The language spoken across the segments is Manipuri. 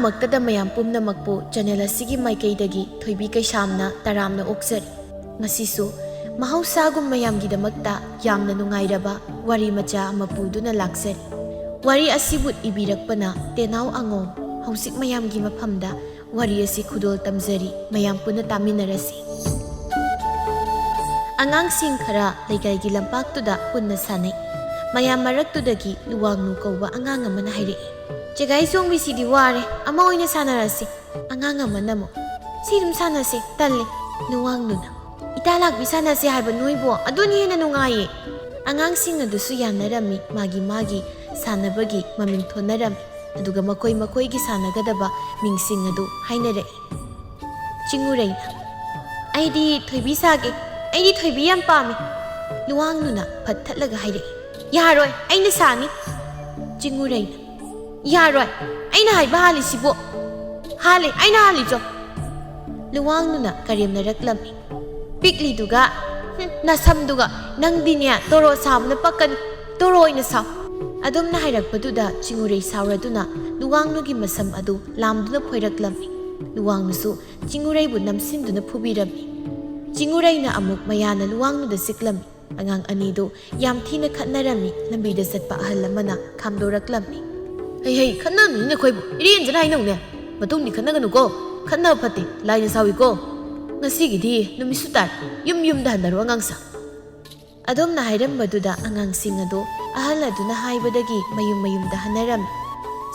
ꯑꯍꯥꯟꯕꯃꯛꯇꯗ ꯃꯌꯥꯝ ꯄꯨꯝꯅꯃꯛꯄꯨ ꯆꯦꯅꯦꯜ ꯑꯁꯤꯒꯤ ꯃꯥꯏꯀꯩꯗꯒꯤ ꯊꯣꯏꯕꯤ ꯀꯩꯁꯥꯝꯅ ꯇꯔꯥꯝꯅ ꯑꯣꯛꯆꯔꯤ꯫ ꯉꯁꯤꯁꯨ ꯃꯍꯧꯁꯥꯒꯨꯝ ꯃꯌꯥꯝꯒꯤꯗꯃꯛꯇ ꯌꯥꯝꯅ ꯅꯨꯡꯉꯥꯏꯔꯕ ꯋꯥꯔꯤ ꯃꯆꯥ ꯑꯃ ꯄꯨꯗꯨꯅ ꯂꯥꯛꯆꯔꯤ꯫ ꯋꯥꯔꯤ ꯑꯁꯤꯕꯨ ꯏꯕꯤꯔꯛꯄꯅ ꯇꯦꯅꯥꯎ ꯑꯉꯣꯝ꯫ ꯍꯧꯖꯤꯛ ꯃꯌꯥꯝꯒꯤ ꯃꯐꯝꯗ ꯋꯥꯔꯤ ꯑꯁꯤ ꯈꯨꯗꯣꯜ ꯇꯝꯖꯔꯤ, ꯃꯌꯥꯝ ꯄꯨꯟꯅ ꯇꯥꯃꯤꯟꯅꯔꯁꯤ꯫ ꯑꯉꯥꯡꯁꯤꯡ ꯈꯔ ꯂꯩꯀꯥꯏꯒꯤ ꯂꯝꯄꯥꯛꯇꯨꯗ ꯄꯨꯟꯅ ꯁꯥꯟꯅꯩ꯫ ꯃꯌꯥꯝ ꯃꯔꯛꯇꯨꯗꯒꯤ ꯂꯨꯋꯥꯡꯅꯨ ꯀꯧꯕ ꯑꯉꯥꯡ ꯑꯃꯅ ꯍꯥꯏꯔꯛꯏ, "ꯆꯦꯒꯥꯏ ꯆꯣꯡꯕꯤꯁꯤꯗꯤ ꯋꯥꯔꯦ, ꯑꯃ ꯑꯣꯏꯅ ꯁꯥꯟꯅꯔꯁꯤ." ꯑꯉꯥꯡ ꯑꯃꯅ ꯑꯃꯨꯛ, "ꯁꯤ ꯑꯗꯨꯝ ꯁꯥꯟꯅꯁꯤ, ꯇꯜꯂꯦ." ꯂꯨꯋꯥꯡꯅꯨꯅ, "ꯏꯇꯥ ꯂꯥꯛꯄꯤ ꯁꯥꯟꯅꯁꯤ ꯍꯥꯏꯕ ꯅꯣꯏꯕꯣ, ꯑꯗꯨꯅ ꯍꯦꯟꯅ ꯅꯨꯡꯉꯥꯏꯌꯦ." ꯑꯉꯥꯡꯁꯤꯡ ꯑꯗꯨꯁꯨ ꯌꯥꯅꯔꯝꯃꯤ, ꯃꯥꯒꯤ ꯁꯥꯟꯅꯕꯒꯤ ꯃꯃꯤꯡ ꯊꯣꯟꯅꯔꯝꯃꯤ, ꯑꯗꯨꯒ ꯃꯈꯣꯏꯒꯤ ꯁꯥꯟꯅꯒꯗꯕ ꯃꯤꯡꯁꯤꯡ ꯑꯗꯨ ꯍꯥꯏꯅꯔꯛꯏ꯫ ꯆꯤꯡꯎꯔꯩꯅ, "ꯑꯩꯗꯤ ꯊꯣꯏꯕꯤ ꯁꯥꯒꯦ, ꯑꯩꯗꯤ ꯊꯣꯏꯕꯤ ꯌꯥꯝ ꯄꯥꯝꯃꯤ." ꯂꯨꯋꯥꯡꯅꯨꯅ ꯐꯠ ꯊꯠꯂꯒ ꯍꯥꯏꯔꯛꯏ, "ꯌꯥꯔꯣꯏ, ꯑꯩꯅ ꯁꯥꯅꯤ." ꯆꯤꯡꯎꯔꯩꯅ, "ꯌꯥꯔꯣꯏ, ꯑꯩꯅ ꯍꯥꯏꯕ ꯍꯥꯜꯂꯤꯁꯤꯕꯨ." "ꯍꯥꯜꯂꯦ, ꯑꯩꯅ ꯍꯥꯜꯂꯤꯆꯣ." ꯂꯨꯋꯥꯡꯅꯨꯅ ꯀꯔꯦꯝꯅꯔꯛꯂꯝꯃꯤ, "ꯄꯤꯛꯂꯤꯗꯨꯒ, ꯅꯁꯝꯗꯨꯒ, ꯅꯪꯗꯤꯅꯦ ꯇꯣꯔꯣ ꯁꯥꯕꯅ ꯄꯛꯀꯅꯤ, ꯇꯣꯔꯣ ꯑꯣꯏꯅ ꯁꯥꯎ." ꯑꯗꯨꯝꯅ ꯍꯥꯏꯔꯛꯄꯗꯨꯗ ꯆꯤꯡꯎꯔꯩ ꯁꯥꯎꯔꯗꯨꯅ ꯂꯨꯋꯥꯡꯅꯨꯒꯤ ꯃꯁꯝ ꯑꯗꯨ ꯂꯥꯝꯗꯨꯅ ꯐꯣꯏꯔꯛꯂꯝꯃꯤ꯫ ꯂꯨꯋꯥꯡꯅꯨꯁꯨ ꯆꯤꯡꯎꯔꯩꯕꯨ ꯅꯝꯁꯤꯟꯗꯨꯅ ꯐꯨꯕꯤꯔꯝꯃꯤ꯫ ꯆꯤꯡꯎꯔꯩꯅ ꯑꯃꯨꯛ ꯃꯌꯥꯅ ꯂꯨꯋꯥꯡꯅꯨꯗ ꯆꯤꯛꯂꯝꯃꯤ꯫ ꯑꯉꯥꯡ ꯑꯅꯤꯗꯨ ꯌꯥꯝ ꯊꯤꯅ ꯈꯠꯅꯔꯝꯃꯤ꯫ ꯂꯝꯕꯤꯗ ꯆꯠꯄ ꯑꯍꯜ ꯑꯃꯅ ꯈꯥꯝꯗꯣꯔꯛꯂꯝꯃꯤ, "ꯍꯩ ꯈꯠꯅꯅꯨꯅꯦ ꯅꯈꯣꯏꯕꯨ, ꯏꯔꯦꯟꯖꯅ ꯍꯥꯏꯅꯧꯅꯦ, ꯃꯇꯨꯡꯗꯤ ꯈꯠꯅꯒꯅꯨꯀꯣ, ꯈꯠꯅꯕ ꯐꯠꯇꯦ, ꯂꯥꯏꯅ ꯁꯥꯎꯏꯀꯣ. ꯉꯁꯤꯒꯤꯗꯤ ꯅꯨꯃꯤꯠꯁꯨ ꯇꯥꯔꯦ, ꯌꯨꯝꯗ ꯍꯟꯅꯔꯣ ꯑꯉꯥꯡꯁꯥ." ꯑꯗꯣꯝꯅ ꯍꯥꯏꯔꯝꯕꯗꯨꯗ ꯑꯉꯥꯡꯁꯤꯡ ꯑꯗꯨ ꯑꯍꯜ ꯑꯗꯨꯅ ꯍꯥꯏꯕꯗꯒꯤ ꯃꯌꯨꯝꯗ ꯍꯟꯅꯔꯝꯃꯤ꯫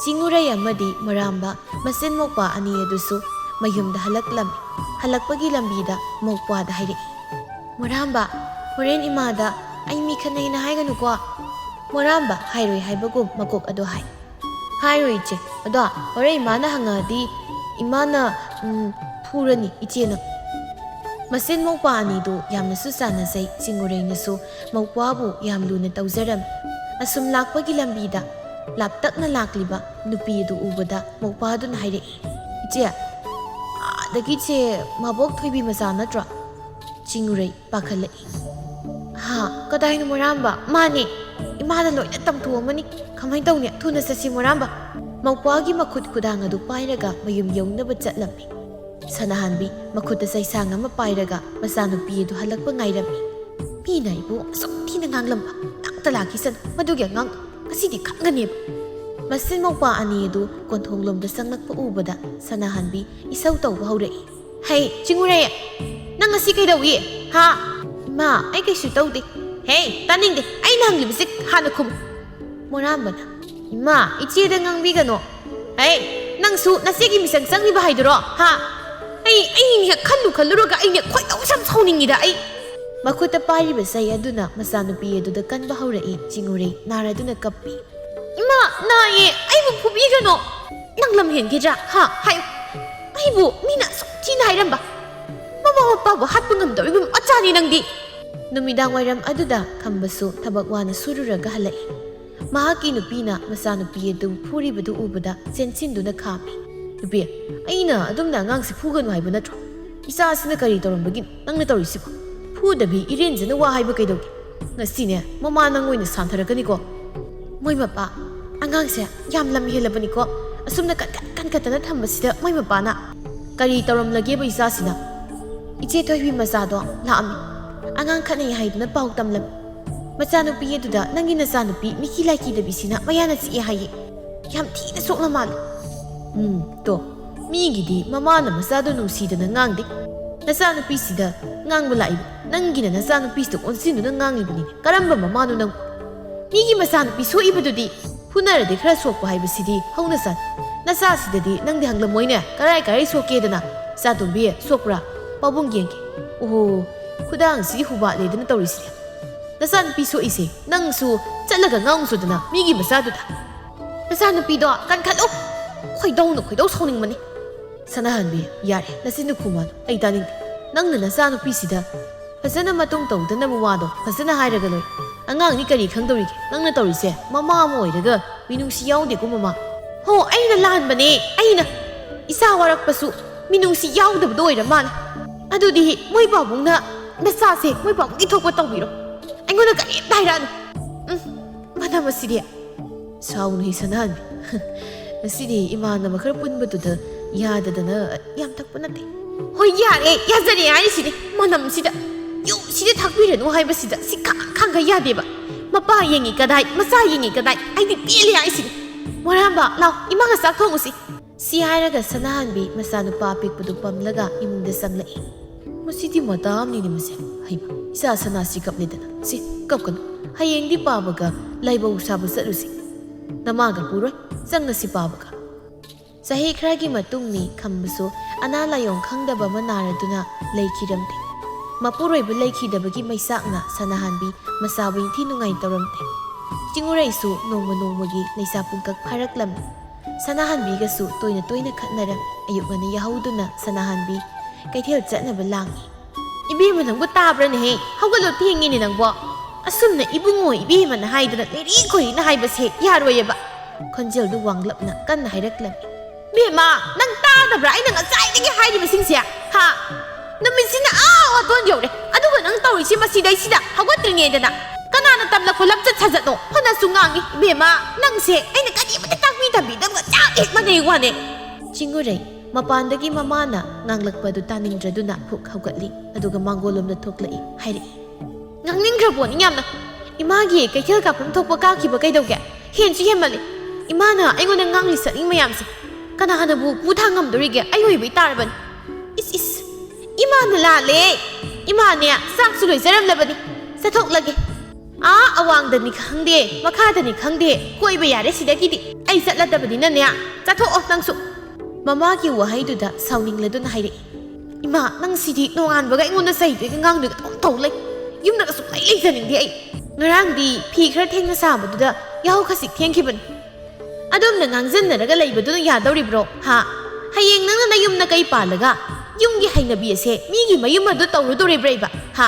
ꯆꯤꯡꯎꯔꯩ ꯑꯃꯗꯤ ꯃꯣꯔꯥꯝꯕ ꯃꯆꯤꯟ ꯃꯧꯄ꯭ꯋꯥ ꯑꯅꯤ ꯑꯗꯨꯁꯨ ꯃꯌꯨꯝꯗ ꯍꯜꯂꯛꯂꯝꯃꯤ꯫ ꯍꯜꯂꯛꯄꯒꯤ ꯂꯝꯕꯤꯗ ꯃꯧꯄ꯭ꯋꯥꯗ ꯍꯥꯏꯔꯛꯏ, "ꯃꯣꯔꯥꯝꯕ, ꯍꯣꯔꯦꯟ ꯏꯃꯥꯗ ꯑꯩ ꯃꯤ ꯈꯠꯅꯩꯅ ꯍꯥꯏꯒꯅꯨꯀꯣ." ꯃꯣꯔꯥꯝꯕ ꯍꯥꯏꯔꯣꯏ ꯍꯥꯏꯕꯒꯨꯝ ꯃꯀꯣꯛ ꯑꯗꯨ ꯍꯥꯏ, "ꯍꯥꯏꯔꯣꯏ ꯏꯆꯦ, ꯑꯗꯣ ꯍꯣꯔꯦꯟ ꯏꯃꯥꯅ ꯍꯪꯉꯛꯑꯗꯤ ꯏꯃꯥꯅ ꯐꯨꯔꯅꯤ ꯏꯆꯦꯅ." ꯃꯆꯤꯟ ꯃꯧꯄ꯭ꯋꯥ ꯑꯅꯤꯗꯨ ꯌꯥꯝꯅꯁꯨ ꯆꯥꯟꯅꯖꯩ꯫ ꯆꯤꯡꯎꯔꯩꯅꯁꯨ ꯃꯧꯄ꯭ꯋꯥꯕꯨ ꯌꯥꯝ ꯂꯨꯅ ꯇꯧꯖꯔꯝꯃꯤ꯫ ꯑꯁꯨꯝ ꯂꯥꯛꯄꯒꯤ ꯂꯝꯕꯤꯗ ꯂꯥꯞꯇꯛꯅ ꯂꯥꯛꯂꯤꯕ ꯅꯨꯄꯤ ꯑꯗꯨ ꯎꯕꯗ ꯃꯧꯄ꯭ꯋꯥꯗꯨꯅ ꯍꯥꯏꯔꯛꯏ, "ꯏꯆꯦ, ꯑꯥꯗꯒꯤꯁꯦ ꯃꯕꯣꯛ ꯊꯣꯏꯕꯤ ꯃꯆꯥ ꯅꯠꯇ꯭ꯔꯣ?" ꯆꯤꯡꯎꯔꯩ ꯄꯥꯈꯠꯂꯛꯏ, "ꯍꯥ, ꯀꯗꯥꯏꯅꯣ ꯃꯣꯔꯥꯝꯕ? ꯃꯥꯅꯦ, ꯏꯃꯥꯗ ꯂꯣꯏꯅ ꯇꯝꯊꯣꯛꯑꯝꯃꯅꯤ, ꯀꯃꯥꯏꯅ ꯇꯧꯅꯤ? ꯊꯨꯅ ꯆꯠꯁꯤ ꯃꯣꯔꯥꯝꯕ." ꯃꯧꯄ꯭ꯋꯥꯒꯤ ꯃꯈꯨꯠ ꯈꯨꯗꯥꯡ ꯑꯗꯨ ꯄꯥꯏꯔꯒ ꯃꯌꯨꯝ ꯌꯧꯅꯕ ꯆꯠꯂꯝꯃꯤ꯫ ꯁꯅꯥꯍꯟꯕꯤ ꯃꯈꯨꯠꯇ ꯆꯩꯁꯥꯡ ꯑꯃ ꯄꯥꯏꯔꯒ ꯃꯆꯥꯅꯨꯄꯤ ꯑꯗꯨ ꯍꯜꯂꯛꯄ ꯉꯥꯏꯔꯝꯃꯤ꯫ ꯃꯤꯅ ꯑꯩꯕꯨ ꯑꯁꯨꯛ ꯊꯤꯅ ꯉꯥꯡꯂꯝꯕ, ꯂꯥꯛꯇ ꯂꯥꯛꯈꯤꯁꯅꯨ, ꯃꯗꯨꯒꯤ ꯑꯉꯥꯡꯗꯣ ꯉꯁꯤꯗꯤ ꯈꯪꯒꯅꯦꯕ꯫ ꯃꯆꯤꯟ ꯃꯧꯄ꯭ꯋꯥ ꯑꯅꯤ ꯑꯗꯨ ꯀꯣꯟꯊꯣꯡꯂꯣꯝꯗ ꯆꯪꯂꯛꯄ ꯎꯕꯗ ꯁꯅꯥꯍꯟꯕꯤ ꯏꯁꯧ ꯇꯧꯕ ꯍꯧꯔꯛꯏ, "ꯍꯩ ꯆꯤꯡꯎꯔꯩ, ꯅꯪ ꯉꯁꯤ ꯀꯩꯗꯧꯏ? ꯍꯥ?" "ꯏꯃꯥ, ꯑꯩ ꯀꯩꯁꯨ ꯇꯧꯗꯦ." "ꯍꯦ, ꯇꯥꯅꯤꯡꯗꯦ, ꯑꯩꯅ ꯍꯪꯂꯤꯕꯁꯤ ꯍꯥꯟꯅ ꯈꯨꯝꯃꯨ." ꯃꯣꯔꯥꯝꯕꯅ, "ꯏꯃꯥ, ꯏꯆꯦꯗ ꯉꯥꯡꯕꯤꯒꯅꯣ." "ꯍꯩ, ꯅꯪꯁꯨ ꯅꯆꯦꯒꯤ ꯃꯤꯆꯪ ꯆꯪꯂꯤꯕ ꯍꯥꯏꯗꯨꯔꯣ? ꯍꯥ? ꯑꯩꯅꯦ ꯈꯜꯂꯨꯔꯒ ꯑꯩꯅꯦ ꯈꯣꯏꯗꯧ ꯌꯥꯝ ꯁꯥꯎꯅꯤꯡꯉꯤꯗ ꯑꯩ." ꯃꯈꯨꯠꯇ ꯄꯥꯏꯔꯤꯕ ꯆꯩ ꯑꯗꯨꯅ ꯃꯆꯥꯅꯨꯄꯤ ꯑꯗꯨꯗ ꯀꯟꯕ ꯍꯧꯔꯛꯏ꯫ ꯆꯤꯡꯎꯔꯩ ꯅꯥꯔꯗꯨꯅ ꯀꯞꯄꯤ, "ꯏꯃꯥ, ꯅꯥꯏꯌꯦ, ꯑꯩꯕꯨ ꯐꯨꯕꯤꯒꯅꯣ." "ꯅꯪ ꯂꯝ ꯍꯦꯟꯒꯤꯗ꯭ꯔꯥ? ꯍꯥ, ꯍꯥꯏꯌꯨ." "ꯑꯩꯕꯨ ꯃꯤꯅ ꯑꯁꯨꯛ ꯊꯤꯅ ꯍꯥꯏꯔꯝꯕ, ꯃꯃꯥ ꯃꯄꯥꯕꯨ ꯍꯥꯠꯄ ꯉꯝꯗꯧꯔꯤꯕ ꯃꯆꯥꯅꯤ ꯅꯪꯗꯤ." ꯅꯨꯃꯤꯗꯥꯡ ꯋꯥꯏꯔꯝ ꯑꯗꯨꯗ ꯈꯝꯕꯁꯨ ꯊꯕꯛ ꯋꯥꯅ ꯁꯨꯔꯨꯔꯒ ꯍꯜꯂꯛꯏ꯫ ꯃꯍꯥꯛꯀꯤ ꯅꯨꯄꯤꯅ ꯃꯆꯥꯅꯨꯄꯤ ꯑꯗꯨ ꯐꯨꯔꯤꯕꯗꯨ ꯎꯕꯗ ꯆꯦꯟꯁꯤꯟꯗꯨꯅ ꯈꯥꯝꯃꯤ, "ꯅꯨꯄꯤ, ꯑꯩꯅ ꯑꯗꯨꯝꯅ ꯑꯉꯥꯡꯁꯤ ꯐꯨꯒꯅꯨ ꯍꯥꯏꯕ ꯅꯠꯇ꯭ꯔꯣ? ꯏꯆꯥꯁꯤꯅ ꯀꯔꯤ ꯇꯧꯔꯝꯕꯒꯤꯅꯣ ꯅꯪꯅ ꯇꯧꯔꯤꯁꯤꯕꯣ? ꯐꯨꯗꯕꯤ ꯏꯔꯦꯟꯖꯅ ꯋꯥ ꯍꯥꯏꯕ ꯀꯩꯗꯧꯒꯦ? ꯉꯁꯤꯅꯦ ꯃꯃꯥ ꯅꯪ ꯑꯣꯏꯅ ꯁꯥꯟꯊꯔꯛꯀꯅꯤꯀꯣ." "ꯃꯣꯏ ꯃꯄꯥ, ꯑꯉꯥꯡꯁꯦ ꯌꯥꯝ ꯂꯝ ꯍꯦꯜꯂꯕꯅꯤꯀோ, ꯑꯁꯨꯝꯅ ꯀꯟꯈꯠꯇꯅ ꯊꯝꯕꯁꯤꯗ ꯃꯣꯏ ꯃꯄꯥꯅ." "ꯀꯔꯤ ꯇꯧꯔꯝꯂꯒꯦꯕ ꯏꯆꯥꯁꯤꯅ?" "ꯏꯆꯦ ꯊꯣꯏꯕꯤ ꯃꯆꯥꯗꯣ ꯂꯥꯛꯑꯝꯃꯤ, ꯑꯉꯥꯡ ꯈꯠꯅꯩ ꯍꯥꯏꯗꯨꯅ ꯄꯥꯎ ꯇꯝꯂꯝꯃꯤ. ꯃꯆꯥꯅꯨꯄꯤ ꯑꯗꯨꯗ ꯅꯪꯒꯤ ꯅꯆꯥꯅꯨꯄꯤ ꯃꯤꯀꯤ ꯂꯥꯏꯀꯤꯗꯕꯤꯁꯤꯅ ꯃꯌꯥꯅ ꯆꯤꯛꯑꯦ ꯍꯥꯏꯌꯦ, ꯌꯥꯝ ꯊꯤꯅ ꯁꯣꯛꯅ ꯃꯥꯜꯂꯦ." ꯇꯣ, ꯃꯤꯒꯤꯗꯤ ꯃꯃꯥꯅ ꯃꯆꯥꯗꯣ ꯅꯨꯡꯁꯤꯗꯅ ꯉꯥꯡꯗꯦ, ꯅꯆꯥꯅꯨꯄꯤꯁꯤꯗ ꯉꯥꯡꯕ ꯂꯥꯛꯏꯕ ꯅꯪꯒꯤꯅ ꯅꯆꯥꯅꯨꯄꯤꯁꯤꯗ ꯑꯣꯟꯁꯤꯟꯗꯨꯅ ꯉꯥꯡꯂꯤꯕꯅꯤꯅꯦ. ꯀꯔꯝꯕ ꯃꯃꯥꯅꯣ ꯅꯪ? ꯃꯤꯒꯤ ꯃꯆꯥꯅꯨꯄꯤ ꯁꯣꯛꯏꯕꯗꯨꯗꯤ ꯐꯨꯅꯔꯗꯤ ꯈꯔ ꯁꯣꯛꯄ ꯍꯥꯏꯕꯁꯤꯗꯤ ꯍꯧꯅ ꯆꯥꯅꯤ. ꯅꯆꯥꯁꯤꯗꯗꯤ ꯅꯪꯗꯤ ꯍꯪꯂꯝꯃꯣꯏꯅꯦ ꯀꯔꯥꯏ ꯁꯣꯛꯀꯦꯗꯅ. ꯆꯥꯇꯣꯝꯕꯤ, ꯁꯣꯛꯄ꯭ꯔꯥ? ꯄꯥꯕꯨꯡ ꯌꯦꯡꯒꯦ. ꯑꯣꯍꯣ, ꯈꯨꯗꯥꯡꯁꯤꯗꯤ ꯍꯨꯕꯥꯠꯂꯦꯗꯅ ꯇꯧꯔꯤꯁꯤꯗꯤ. ꯅꯆꯥꯅꯨꯄꯤ ꯁꯣꯛꯏꯁꯦ ꯅꯪꯁꯨ ꯆꯠꯂꯒ ꯉꯥꯡꯁꯨꯗꯅ ꯃꯤꯒꯤ ꯃꯆꯥꯗꯨꯗ. ꯅꯆꯥꯅꯨꯄꯤꯗꯣ ꯀꯟꯈꯠꯂꯨ, ꯈꯣꯏꯗꯧ ꯁꯥꯎꯅꯤꯡꯕꯅꯤ." "ꯁꯅꯥꯍꯟꯕꯤ, ꯌꯥꯔꯦ, ꯅꯆꯤꯟꯗꯨ ꯈꯨꯝꯃꯅꯨ, ꯑꯩ ꯇꯥꯅꯤꯡꯗꯦ. ꯅꯪꯅ ꯅꯆꯥꯅꯨꯄꯤꯁꯤꯗ ꯐꯖꯅ ꯃꯇꯨꯡ ꯇꯧꯗꯅꯕ ꯋꯥꯗꯣ ꯐꯖꯅ ꯍꯥꯏꯔꯒ ꯂꯣꯏ. ꯑꯉꯥꯡꯅꯤ ꯀꯔꯤ ꯈꯪꯗꯧꯔꯤꯒꯦ? ꯅꯪꯅ ꯇꯧꯔꯤꯁꯦ ꯃꯃꯥ ꯑꯃ ꯑꯣꯏꯔꯒ ꯃꯤꯅꯨꯡꯁꯤ ꯌꯥꯎꯗꯦꯀꯣ ꯃꯃꯥ." "ꯍꯣ, ꯑꯩꯅ ꯂꯥꯟꯕꯅꯦ, ꯑꯩꯅ ꯏꯆꯥ ꯋꯥꯔꯛꯄꯁꯨ ꯃꯤꯅꯨꯡꯁꯤ ꯌꯥꯎꯗꯕꯗꯣ ꯑꯣꯏꯔ ꯃꯥꯜꯂꯦ. ꯑꯗꯨꯗꯤ ꯃꯣꯏ ꯄꯥꯕꯨꯡꯅ ꯅꯆꯥꯁꯦ ꯃꯣꯏ ꯄꯥꯕꯨꯡꯒꯤ ꯊꯣꯛꯄ ꯇꯧꯕꯤꯔꯣ, ꯑꯩꯉꯣꯟꯗ ꯀꯔꯤꯝꯇ ꯍꯥꯏꯔꯛꯑꯅꯨ." ꯃꯅꯝ ꯑꯁꯤꯗꯤ." "ꯁꯥꯎꯅꯨꯍꯦ ꯁꯅꯥꯍꯟꯕꯤ, ꯉꯁꯤꯗꯤ ꯏꯃꯥꯟꯅꯕ ꯈꯔ ꯄꯨꯟꯕꯗꯨꯗ ꯌꯥꯗꯗꯅ ꯌꯥꯝ ꯊꯛꯄ ꯅꯠꯇꯦ ꯍꯣꯏ ꯌꯥꯔꯦ ꯌꯥꯖꯔꯦ ꯍꯥꯏꯔꯤꯁꯤꯗꯤ ꯃꯅꯝꯁꯤꯗ ꯌꯨꯝꯁꯤꯗ ꯊꯛꯄꯤꯔꯅꯨ ꯍꯥꯏꯕꯁꯤꯗ ꯁꯤ ꯈꯪꯒ ꯌꯥꯗꯦꯕ ꯃꯄꯥ ꯌꯦꯡꯉꯤ ꯀꯗꯥꯏ ꯃꯆꯥ ꯌꯦꯡꯉꯤ ꯀꯗꯥꯏ ꯑꯩꯗꯤ ꯄꯦꯜꯂꯦ ꯍꯥꯏꯁꯤꯅꯤ ꯃꯣꯏꯔꯥꯡꯕ ꯂꯥꯎ ꯏꯃꯥꯒ ꯆꯥꯛ ꯊꯣꯡꯉꯨꯁꯤ ꯁꯤ ꯍꯥꯏꯔꯒ ꯁꯅꯥꯍꯟꯕꯤ ꯃꯆꯥꯅꯨꯄꯥ ꯑꯄꯤꯛꯄꯗꯨ ꯄꯝꯂꯒ ꯏꯃꯨꯡꯗ ꯆꯪꯂꯛꯏ ꯃꯁꯤꯗꯤ ꯃꯇꯥꯝꯅꯤꯅꯦ ꯃꯁꯦ ꯍꯩꯃ ꯏꯆꯥ ꯁꯅꯥꯁꯤ ꯀꯞꯂꯦꯗꯅ ꯁꯤ ꯀꯞꯀꯅꯨ ꯍꯌꯦꯡꯗꯤ ꯄꯥꯕꯒ ꯂꯥꯏꯕꯧ ꯁꯥꯕ ꯆꯠꯂꯨꯁꯤ ꯅꯃꯥꯒ ꯄꯨꯔꯣꯏ ꯆꯪꯉꯁꯤ ꯄꯥꯕꯒ ꯆꯍꯤ ꯈꯔꯒꯤ ꯃꯇꯨꯡꯅꯤ ꯈꯝꯕꯁꯨ ꯑꯅꯥ ꯂꯥꯏꯌꯣꯡ ꯈꯪꯗꯕ ꯑꯃ ꯅꯥꯔꯗꯨꯅ ꯂꯩꯈꯤꯔꯝꯗꯦ ꯃꯄꯨꯔꯣꯏꯕ ꯂꯩꯈꯤꯗꯕꯒꯤ ꯃꯩꯁꯥꯛꯅ ꯁꯅꯥꯍꯟꯕꯤ ꯃꯆꯥꯕꯨ ꯏꯟꯊꯤ ꯅꯨꯡꯉꯥꯏ ꯇꯧꯔꯝꯗꯦ ꯆꯤꯡꯎꯔꯩꯁꯨ ꯅꯣꯡꯃ ꯅꯣꯡꯃꯒꯤ ꯂꯩꯁꯥ ꯄꯨꯡꯀꯛ ꯐꯥꯔꯛꯂꯝꯃꯤ ꯁꯅꯥꯍꯟꯕꯤꯒꯁꯨ ꯇꯣꯏꯅ ꯇꯣꯏꯅ ꯈꯠꯅꯔꯝꯃꯤ ꯑꯌꯨꯛ ꯉꯟꯅ ꯌꯥꯍꯧꯗꯨꯅ ꯁꯅꯥꯍꯟꯕꯤ ꯀꯩꯊꯦꯜ ꯆꯠꯅꯕ ꯂꯥꯡꯏ ꯏꯕꯦꯝꯃ ꯅꯪꯕꯨ ꯇꯥꯕ꯭ꯔꯅꯦꯍꯦ ꯍꯧꯒꯠꯂꯣ ꯊꯦꯡꯉꯤꯅꯦ ꯅꯪꯕꯣ ꯑꯁꯨꯝꯅ ꯏꯕꯨꯡꯉꯣ ꯏꯕꯦꯝꯃꯅ ꯍꯥꯏꯗꯅ ꯂꯩꯔꯤ ꯈꯣꯏꯔꯤꯅ ꯍꯥꯏꯕꯁꯦ ꯌꯥꯔꯣꯏꯌꯦꯕ ꯈꯣꯟꯖꯦꯜꯗꯨ ꯋꯥꯡꯂꯞꯅ ꯀꯟꯅ ꯍꯥꯏꯔꯛꯂꯝꯃꯤ ꯕꯦꯝꯃ ꯅꯪ ꯇꯥꯗꯕ꯭ꯔꯥ ꯑꯩꯅ ꯉꯁꯥꯏꯗꯒꯤ ꯍꯥꯏꯔꯤꯕꯁꯤꯡꯁꯦ ꯍꯥ ꯅꯨꯃꯤꯠꯁꯤꯅ ꯋꯥꯇꯣꯟ ꯌꯧꯔꯦ ꯑꯗꯨꯒ ꯅꯪ ꯇꯧꯔꯤꯁꯤ ꯃꯁꯤꯗꯩꯁꯤꯗ ꯍꯧꯒꯠꯇ꯭ꯔꯤꯉꯩꯗꯅ ꯀꯅꯥꯅ ꯇꯝꯂꯛꯄ ꯂꯝꯆꯠ ꯁꯥꯖꯠꯅꯣ ꯐꯅꯁꯨ ꯉꯥꯡꯉꯤ ꯏꯕꯦꯝꯃ ꯅꯪꯁꯦ ꯑꯩꯅ ꯀꯔꯤꯃꯇ ꯇꯥꯛꯄꯤ ꯇꯝꯕꯤꯗꯕꯒ ꯆꯞ ꯍꯦꯛ ꯃꯥꯟꯅꯩ ꯋꯥꯅꯦ ꯆꯤꯡꯎꯔꯩ ꯃꯄꯥꯟꯗꯒꯤ ꯃꯃꯥꯅ ꯉꯥꯡꯂꯛꯄꯗꯨ ꯇꯥꯅꯤꯡꯗ꯭ꯔꯗꯨꯅ ꯐꯨꯛ ꯍꯧꯒꯠꯂꯤ ꯑꯗꯨꯒ ꯃꯥꯡꯒꯣꯜꯂꯣꯝꯗ ꯊꯣꯛꯂꯛꯏ ꯍꯥꯏꯔꯛꯏ ꯉꯥꯡꯅꯤꯡꯈ꯭ꯔꯕꯣꯅꯤ ꯌꯥꯝꯅ ꯏꯃꯥꯒꯤ ꯀꯩꯊꯦꯜ ꯀꯥꯞꯐꯝ ꯊꯣꯛꯄ ꯀꯥꯈꯤꯕ ꯀꯩꯗꯧꯒꯦ ꯍꯦꯟꯁꯨ ꯍꯦꯟꯃꯜꯂꯤ ꯏꯃꯥꯅ ꯑꯩꯉꯣꯟꯗ ꯉꯥꯡꯂꯤ ꯁꯛꯂꯤ ꯃꯌꯥꯝꯁꯦ ꯀꯅꯥꯅꯕꯨ ꯄꯨꯊꯥꯡ ꯉꯝꯗꯣꯔꯤꯒꯦ ꯑꯩ ꯑꯣꯏꯕꯩ ꯇꯥꯔꯕꯅꯤ ꯏꯁ ꯏꯃꯥꯅ ꯂꯥꯜꯂꯦ ꯏꯃꯥꯅꯦ ꯆꯥꯛꯁꯨ ꯂꯣꯏꯖꯔꯝꯂꯕꯅꯤ ꯆꯠꯊꯣꯛꯂꯒꯦ ꯑꯋꯥꯡꯗꯅꯤ ꯈꯪꯗꯦ ꯃꯈꯥꯗꯅꯤ ꯈꯪꯗꯦ ꯀꯣꯏꯕ ꯌꯥꯔꯦ ꯁꯤꯗꯒꯤꯗꯤ ꯑꯩ ꯆꯠꯂꯗꯕꯅꯤꯅꯅꯦ ꯆꯠꯊꯣꯛꯑꯣ ꯅꯪꯁꯨ ꯃꯃꯥꯒꯤ ꯋꯥꯍꯩꯗꯨꯗ ꯁꯥꯎꯅꯤꯡꯂꯗꯨꯅ ꯍꯥꯏꯔꯛꯏ ꯏꯃꯥ ꯅꯪ ꯁꯤꯗꯤ ꯅꯣꯡꯉꯥꯟꯕꯒ ꯑꯩꯉꯣꯟꯗ ꯆꯩꯗꯣꯏꯒ ꯉꯥꯡꯗꯣꯏꯒ ꯊꯧ ꯂꯩ ꯌꯨꯝꯗꯒ ꯁꯨꯡꯂꯩ ꯂꯩꯖꯅꯤꯡꯗꯦ ꯑꯩ ꯉꯔꯥꯡꯗꯤ ꯐꯤ ꯈꯔ ꯊꯦꯡꯅ ꯁꯥꯕꯗꯨꯗ ꯌꯥꯍꯧ ꯈꯖꯤꯛ ꯊꯦꯡꯈꯤꯕꯅꯤ ꯑꯗꯣꯝꯅ ꯉꯥꯡꯖꯟꯅꯔꯒ ꯂꯩꯕꯗꯨꯅ ꯌꯥꯗꯧꯔꯤꯕ꯭ꯔꯣ ꯍꯥ ꯍꯌꯦꯡ ꯅꯪꯅ ꯅꯌꯨꯝꯅ ꯀꯩ ꯄꯥꯜꯂꯒ ꯌꯨꯝꯒꯤ ꯍꯩꯅꯕꯤ ꯑꯁꯦ ꯃꯤꯒꯤ ꯃꯌꯨꯝ ꯑꯗꯨ ꯇꯧꯔꯨꯗꯣꯔꯤꯕ꯭ꯔꯩꯕ ꯍꯥ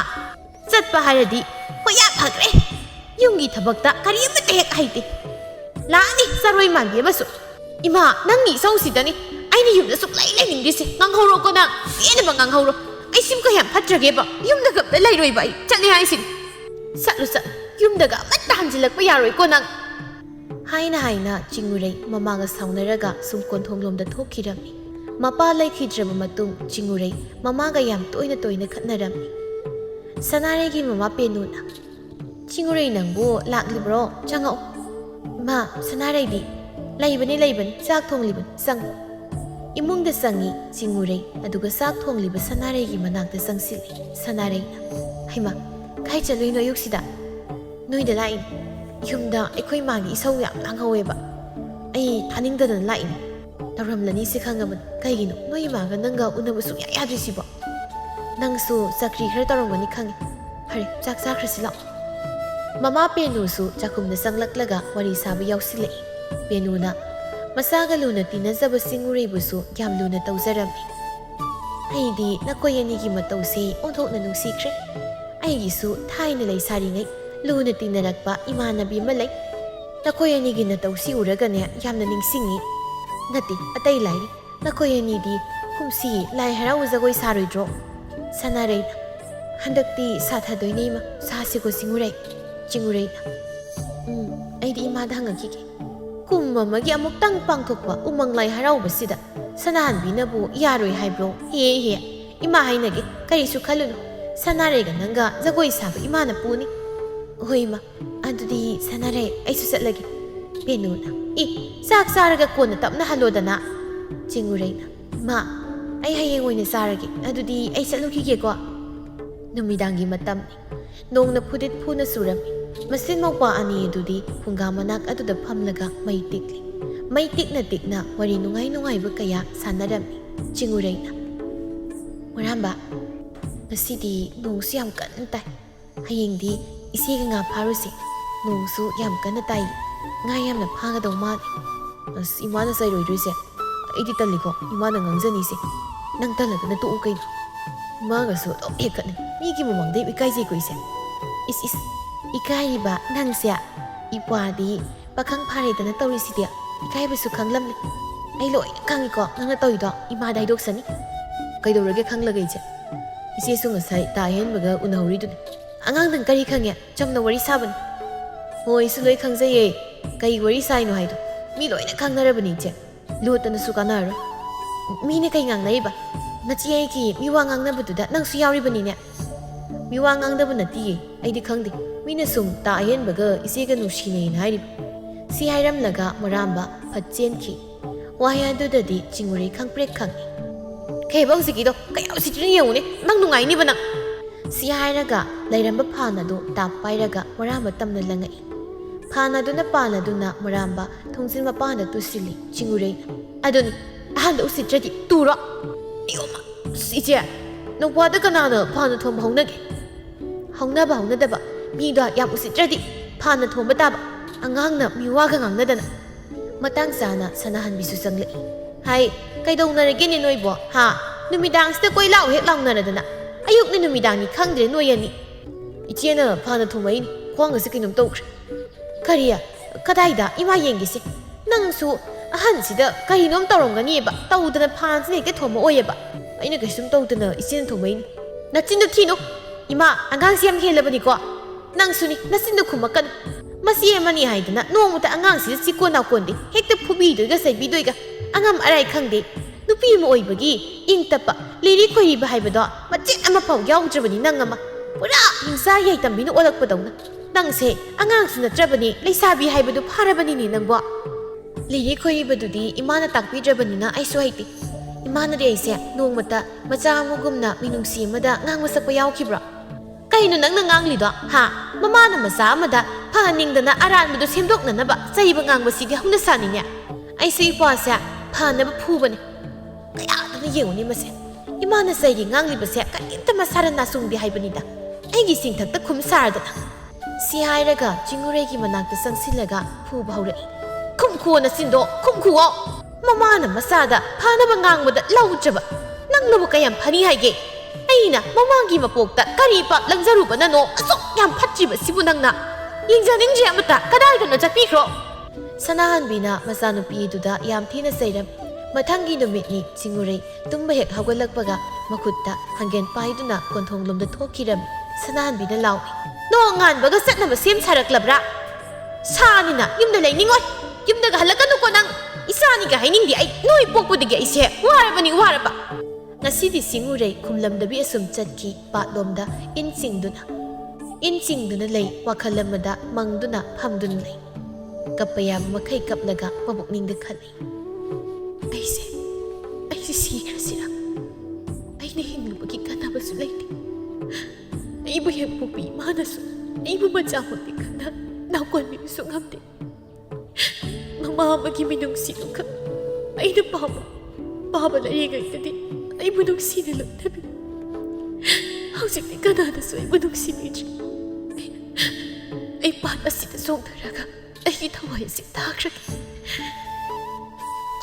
ꯆꯠꯄ ꯍꯥꯏꯔꯗꯤ ꯍꯣꯏ ꯌꯥꯝ ꯐꯈ꯭ꯔꯦ ꯌꯨꯝꯒꯤ ꯊꯕꯛꯇ ꯀꯔꯤꯃꯇ ꯍꯦꯛ ꯍꯩꯇꯦ ꯂꯥꯛꯑꯅꯤ ꯆꯔꯣꯏ ꯃꯥꯟꯕꯤ ꯑꯃꯁꯨ ꯏꯃꯥ ꯅꯪꯒꯤ ꯏꯁꯧꯁꯤꯗꯅꯤ ꯑꯩꯅ ꯌꯨꯝꯗ ꯁꯨꯡꯂꯩ ꯂꯩꯅꯤꯡꯗ꯭ꯔꯤꯁꯦ ꯉꯥꯡꯍꯧꯔꯣꯀꯣ ꯅꯪ ꯄꯦꯟꯅꯕ ꯉꯥꯡꯍꯧꯔꯣ ꯑꯩ ꯁꯤꯝꯀ ꯌꯥꯝ ꯐꯠꯇ꯭ꯔꯒꯦꯕ ꯌꯨꯝꯗꯒ ꯑꯝꯇ ꯂꯩꯔꯣꯏꯕ ꯑꯩ ꯆꯠꯂꯦ ꯍꯥꯏꯁꯤꯅꯤ ꯆꯠꯂꯨ ꯌꯨꯝꯗꯒ ꯑꯃꯠꯇ ꯍꯟꯖꯤꯜꯂꯛꯄ ꯌꯥꯔꯣꯏꯀꯣ ꯅꯪ ꯍꯥꯏꯅ ꯆꯤꯡꯎꯔꯩ ꯃꯃꯥꯒ ꯁꯥꯎꯅꯔꯒ ꯁꯨꯝ ꯀꯣꯟꯊꯣꯡꯂꯣꯝꯗ ꯊꯣꯛꯈꯤꯔꯝꯃꯤ ꯃꯄꯥ ꯂꯩꯈꯤꯗ꯭ꯔꯕ ꯃꯇꯨꯡ ꯆꯤꯡꯎꯔꯩ ꯃꯃꯥꯒ ꯌꯥꯝ ꯇꯣꯏꯅ ꯈꯠꯅꯔꯝꯃꯤ ꯁꯅꯥꯔꯩꯒꯤ ꯃꯃꯥ ꯄꯦꯅꯨꯅ ꯆꯤꯡꯎꯔꯩ ꯅꯪꯕꯨ ꯂꯥꯛꯂꯤꯕ꯭ꯔꯣ ꯆꯪꯉꯛꯑꯣ ꯃꯥ ꯁꯅꯥꯔꯩꯗꯤ ꯂꯩꯕꯅꯤ ꯆꯥꯛ ꯊꯣꯡꯂꯤꯕꯅꯤ ꯆꯪꯉꯨ ꯏꯃꯨꯡꯗ ꯆꯪꯉꯤ ꯆꯤꯡꯎꯔꯩ ꯑꯗꯨꯒ ꯆꯥꯛ ꯊꯣꯡꯂꯤꯕ ꯁꯅꯥꯔꯩꯒꯤ ꯃꯅꯥꯛꯇ ꯆꯪꯁꯤꯜꯂꯤ ꯁꯅꯥꯔꯩꯅ ꯍꯩꯃꯥ ꯀꯥꯏ ꯆꯠꯂꯨꯏꯅꯣ ꯑꯌꯨꯛꯁꯤꯗ ꯅꯣꯏꯗ ꯂꯥꯛꯏꯅꯤ ꯌꯨꯝꯗ ꯑꯩꯈꯣꯏ ꯃꯥꯒꯤ ꯏꯁꯧ ꯌꯥꯝ ꯂꯥꯡꯍꯧꯋꯦꯕ ꯑꯩ ꯊꯥꯅꯤꯡꯗꯗꯅ ꯂꯥꯛꯏꯅꯤ ꯇꯧꯔꯝꯂꯅꯤ ꯁꯤ ꯈꯪꯉꯕꯅꯤ ꯀꯩꯒꯤꯅꯣ ꯅꯣꯏ ꯏꯃꯥꯒ ꯅꯪꯒ ꯎꯅꯕ ꯁꯨꯡꯌꯥ ꯌꯥꯗ꯭ꯔꯤꯁꯤꯕꯣ ꯅꯪꯁꯨ ꯆꯀ꯭ꯔꯤ ꯈꯔ ꯇꯧꯔꯝꯒꯅꯤ ꯈꯪꯉꯤ ꯐꯔꯦ ꯆꯥꯛ ꯆꯥꯈ꯭ꯔꯁꯤ ꯂꯥꯛꯑꯣ ꯃꯃꯥ ꯄꯦꯅꯨꯁꯨ ꯆꯥꯛꯈꯨꯝꯗ ꯆꯪꯂꯛꯂꯒ ꯋꯥꯔꯤ ꯁꯥꯕ ꯌꯥꯎꯁꯤꯜꯂꯛꯏ ꯄꯦꯅꯨꯅ ꯃꯆꯥꯒ ꯂꯨꯅ ꯇꯤꯟꯅꯖꯕ ꯆꯤꯡꯎꯔꯩꯕꯨꯁꯨ ꯌꯥꯝ ꯂꯨꯅ ꯇꯧꯖꯔꯝꯃꯤ ꯑꯩꯗꯤ ꯅꯈꯣꯏ ꯑꯅꯤꯒꯤ ꯃꯇꯧꯁꯤ ꯑꯣꯟꯊꯣꯛꯅ ꯅꯨꯡꯁꯤꯈ꯭ꯔꯦ ꯑꯩꯒꯤꯁꯨ ꯊꯥꯏꯅ ꯂꯩꯁꯥꯔꯤꯉꯩ ꯂꯨꯅ ꯇꯤꯟꯅꯔꯛꯄ ꯏꯃꯥꯟꯅꯕꯤ ꯑꯃ ꯂꯩ ꯅꯈꯣꯏ ꯑꯅꯤꯒꯤ ꯅꯇꯧꯁꯤ ꯎꯔꯒꯅꯦ ꯌꯥꯝꯅ ꯅꯤꯡꯁꯤꯡꯉꯤ ꯅꯠꯇꯦ ꯑꯇꯩ ꯂꯥꯏꯔꯤ ꯅꯈꯣꯏ ꯑꯅꯤꯗꯤ ꯀꯨꯝꯁꯤ ꯂꯥꯏ ꯍꯔꯥꯎ ꯖꯒꯣꯏ ꯁꯥꯔꯣꯏꯗ꯭ꯔꯣ ꯁꯅꯥꯔꯩꯅ ꯍꯟꯗꯛꯇꯤ ꯁꯥꯊꯗꯣꯏꯅꯦ ꯏꯃꯥ ꯁꯥꯁꯤꯀꯣ ꯆꯤꯡꯎꯔꯩꯅ ꯑꯩꯗꯤ ꯏꯃꯥꯗ ꯍꯪꯉꯛꯈꯤꯒꯦ ꯀꯨꯝ ꯑꯃꯒꯤ ꯑꯃꯨꯛꯇꯪ ꯄꯥꯡꯊꯣꯛꯄ ꯎꯃꯪ ꯂꯥꯏ ꯍꯔꯥꯎꯕꯁꯤꯗ ꯁꯅꯥꯍꯟꯕꯤꯅꯕꯨ ꯌꯥꯔꯣꯏ ꯍꯥꯏꯕ꯭ꯔꯣ ꯍꯦ ꯏꯃꯥ ꯍꯥꯏꯅꯒꯦ ꯀꯔꯤꯁꯨ ꯈꯜꯂꯨꯅꯨ ꯁꯅꯥꯔꯩꯒ ꯅꯪꯒ ꯖꯒꯣꯏ ꯁꯥꯕ ꯏꯃꯥꯅ ꯄꯨꯅꯤ ꯍꯣꯏ ꯏꯃꯥ ꯑꯗꯨꯗꯤ ꯁꯅꯥꯔꯩ ꯑꯩꯁꯨ ꯆꯠꯂꯒꯦ ꯄꯦꯅꯨꯅ ꯆꯥꯛ ꯆꯥꯔꯒ ꯀꯣꯟꯅ ꯇꯞꯅ ꯍꯜꯂꯣꯗꯅ ꯆꯤꯡꯎꯔꯩꯅ ꯃꯥ ꯑꯩ ꯍꯌꯦꯡ ꯑꯣꯏꯅ ꯆꯥꯔꯒꯦ ꯑꯗꯨꯗꯤ ꯑꯩ ꯆꯠꯂꯨꯈꯤꯒꯦꯀꯣ ꯅꯨꯃꯤꯗꯥꯡꯒꯤ ꯃꯇꯝꯅꯤ ꯅꯣꯡꯅ ꯐꯨꯗꯤꯠ ꯐꯨꯅ ꯆꯨꯔꯝꯃꯤ ꯃꯆꯤꯟ ꯃꯧꯄꯥ ꯑꯅꯤ ꯑꯗꯨꯗꯤ ꯐꯨꯡꯒꯥ ꯃꯅꯥꯛ ꯑꯗꯨꯗ ꯐꯝꯂꯒ ꯃꯩ ꯇꯤꯛꯂꯤ ꯃꯩ ꯇꯤꯛꯅ ꯋꯥꯔꯤ ꯅꯨꯡꯉꯥꯏꯕ ꯀꯌꯥ ꯁꯥꯟꯅꯔꯝꯃꯤ ꯆꯤꯡꯎꯔꯩꯅ ꯃꯣꯏꯔꯥꯡꯕ ꯉꯁꯤꯗꯤ ꯅꯣꯡꯁꯨ ꯌꯥꯝ ꯀꯟꯅ ꯇꯥꯏ ꯍꯌꯦꯡꯗꯤ ꯏꯆꯦꯒ ꯉꯥ ꯐꯥꯔꯨꯁꯤ ꯅꯣꯡꯁꯨ ꯌꯥꯝ ꯀꯟꯅ ꯇꯥꯏ ꯉꯥ ꯌꯥꯝꯅ ꯐꯥꯒꯗꯧ ꯃꯥꯜꯂꯦ ꯑꯁ ꯏꯃꯥꯅ ꯆꯩꯔꯣꯏꯗ꯭ꯔꯤꯁꯦ ꯑꯩꯗꯤ ꯇꯜꯂꯤꯀꯣ ꯏꯃꯥꯅ ꯉꯥꯡꯖꯅꯤꯁꯦ ꯅꯪ ꯇꯜꯂꯒꯅ ꯇꯣꯛꯎ ꯀꯩꯅꯣ ꯏꯃꯥꯒꯁꯨ ꯑꯗꯨꯝ ꯍꯦꯛꯀꯠꯅꯩ ꯃꯤꯒꯤ ꯃꯃꯥꯡꯗ ꯏꯀꯥꯏꯖꯩꯀꯣ ꯏꯁꯦ ꯏꯁ ꯏꯀꯥꯏꯔꯤꯕ ꯅꯪꯁꯦ ꯏꯄ꯭ꯋꯥꯗꯤ ꯄꯥꯈꯪ ꯐꯥꯔꯦꯗꯅ ꯇꯧꯔꯤꯁꯤꯗꯤ ꯏꯀꯥꯏꯕꯁꯨ ꯈꯪꯂꯝꯅꯤ ꯑꯩ ꯂꯣꯏꯅ ꯈꯪꯉꯤꯀꯣ ꯅꯪꯅ ꯇꯧꯔꯤꯗꯣ ꯏꯃꯥꯗ ꯍꯥꯏꯗꯣꯛꯁꯅꯤ ꯀꯩꯗꯧꯔꯒꯦ ꯈꯪꯂꯒ ꯏꯆꯦꯁꯨ ꯉꯁꯥꯏ ꯇꯥ ꯍꯦꯟꯕꯒ ꯎꯅꯍꯧꯔꯤꯗꯨꯅꯤ ꯑꯉꯥꯡꯗꯪ ꯀꯔꯤ ꯈꯪꯉꯦ ꯆꯝꯅ ꯋꯥꯔꯤ ꯁꯥꯕꯅꯤ ꯍꯣꯏ ꯑꯩꯁꯨ ꯂꯣꯏ ꯈꯪꯖꯩꯌꯦ ꯀꯩ ꯋꯥꯔꯤ ꯁꯥꯏꯅꯣ ꯍꯥꯏꯗꯣ mi loina khangnarabani che lotana su kanaro mi ne kai ngangnai ba nachi ai ki mi wa ngangnabadu nang su yauribani ne mi wa ngangdabu nati ai di khangde mi na sum ta hen baga ise ga nu shine nai si hairam laga maramba phatchen ki waya du da di chinguri khangprek khang kai bang si ki do kai au si tri yeu ne nang nungai ni bana si hairaga lairamba phana do ta pairaga maramba tamna langai phana do na pana do na maramba thongsin ma pana tu sili chingurei adoni ahanda usitradi turo ioma si je no wada kana na phana thom hongnage hongnaba hongnadaba mi da yam usitradi phana thomba taba angang na miwa ga ngang na dana matang sana sanahan bisu sangle hai kai dong na rege ni noibo ha numidang sta koi lau hek lang na dana ayuk ni numidang ni khangdre noyani ichena phana thomai ni khwang ase kinum tokre kariya kadai da ima yengi se nang su ahan sida kai nom torongani ba tawdana phan se ke thoma oye ba aina ke sum tawdana isin thomai ni nachin do thino ima angang siam helabani ko nang suni nasin do khumakan masi emani haidana nomuta angang si sikko na konde hekta phubi do ga sai bi do ga angam arai khangde nupi mo oibagi ingtapa liri khoi ba haibado mache ama pau yaujrabani nang ama pura hingsa yai tambino olak padawna nang se angang suna trabani leisabi haibado pharabani ni nangbo liri khoi badudi imana takpi drabani na ai so haiti imana de aise nongmata macha mugumna minungsi amada ngang masakpa yaukibra kaino nang nang lido ha mama na masa amada phaningdana aran budu semdokna na ba saiba ngang basidi humna saninya ai sei pasa phana ba phubani kaya na yewni mase imana saigi ngang libase kainta masara na sungbi haibani da aigi singthak ta khum sardana si hairaga chinguregi manakta sangsilaga phuba haurai khumkhu na sindo khumkhu mama na masada phana ba ngang bada lauchaba nang nabu kayam phani haige aina mamangi mapokta kari pa langzaru ba nano asok yam phatji ba sibu nangna yingjaning je amata kadai ga na chapi khro sanahan bina masanu pi duda yam thina sairam mathangi numit ni chingurei tumba hek hawgalakpaga makutta hangen paiduna konthong lomda thokiram sanahan bina lawi no ngan baga satna ba sem saraklabra sani na yumda lainingoi yumda ga halakanu ko nang isani ga hainingdi ai noi pokpudigi ai se warabani waraba ngasidi singurei khumlamdabi asum chatki patlomda insingduna lei wakhalamada mangduna phamdun lei kapayam makai kaplaga mabukningda khali aise sikrasira aine hingbagi kanabasu leiti aibu hempupi manasu aibu machamote kana nakon mi sungamde mama magi minungsi nuka aina baba larigaitadi aibu nungsina lamdabi hausikti kanadasu aibu nungsimidri ai pat asida songdaraga aigi thawai asi takraki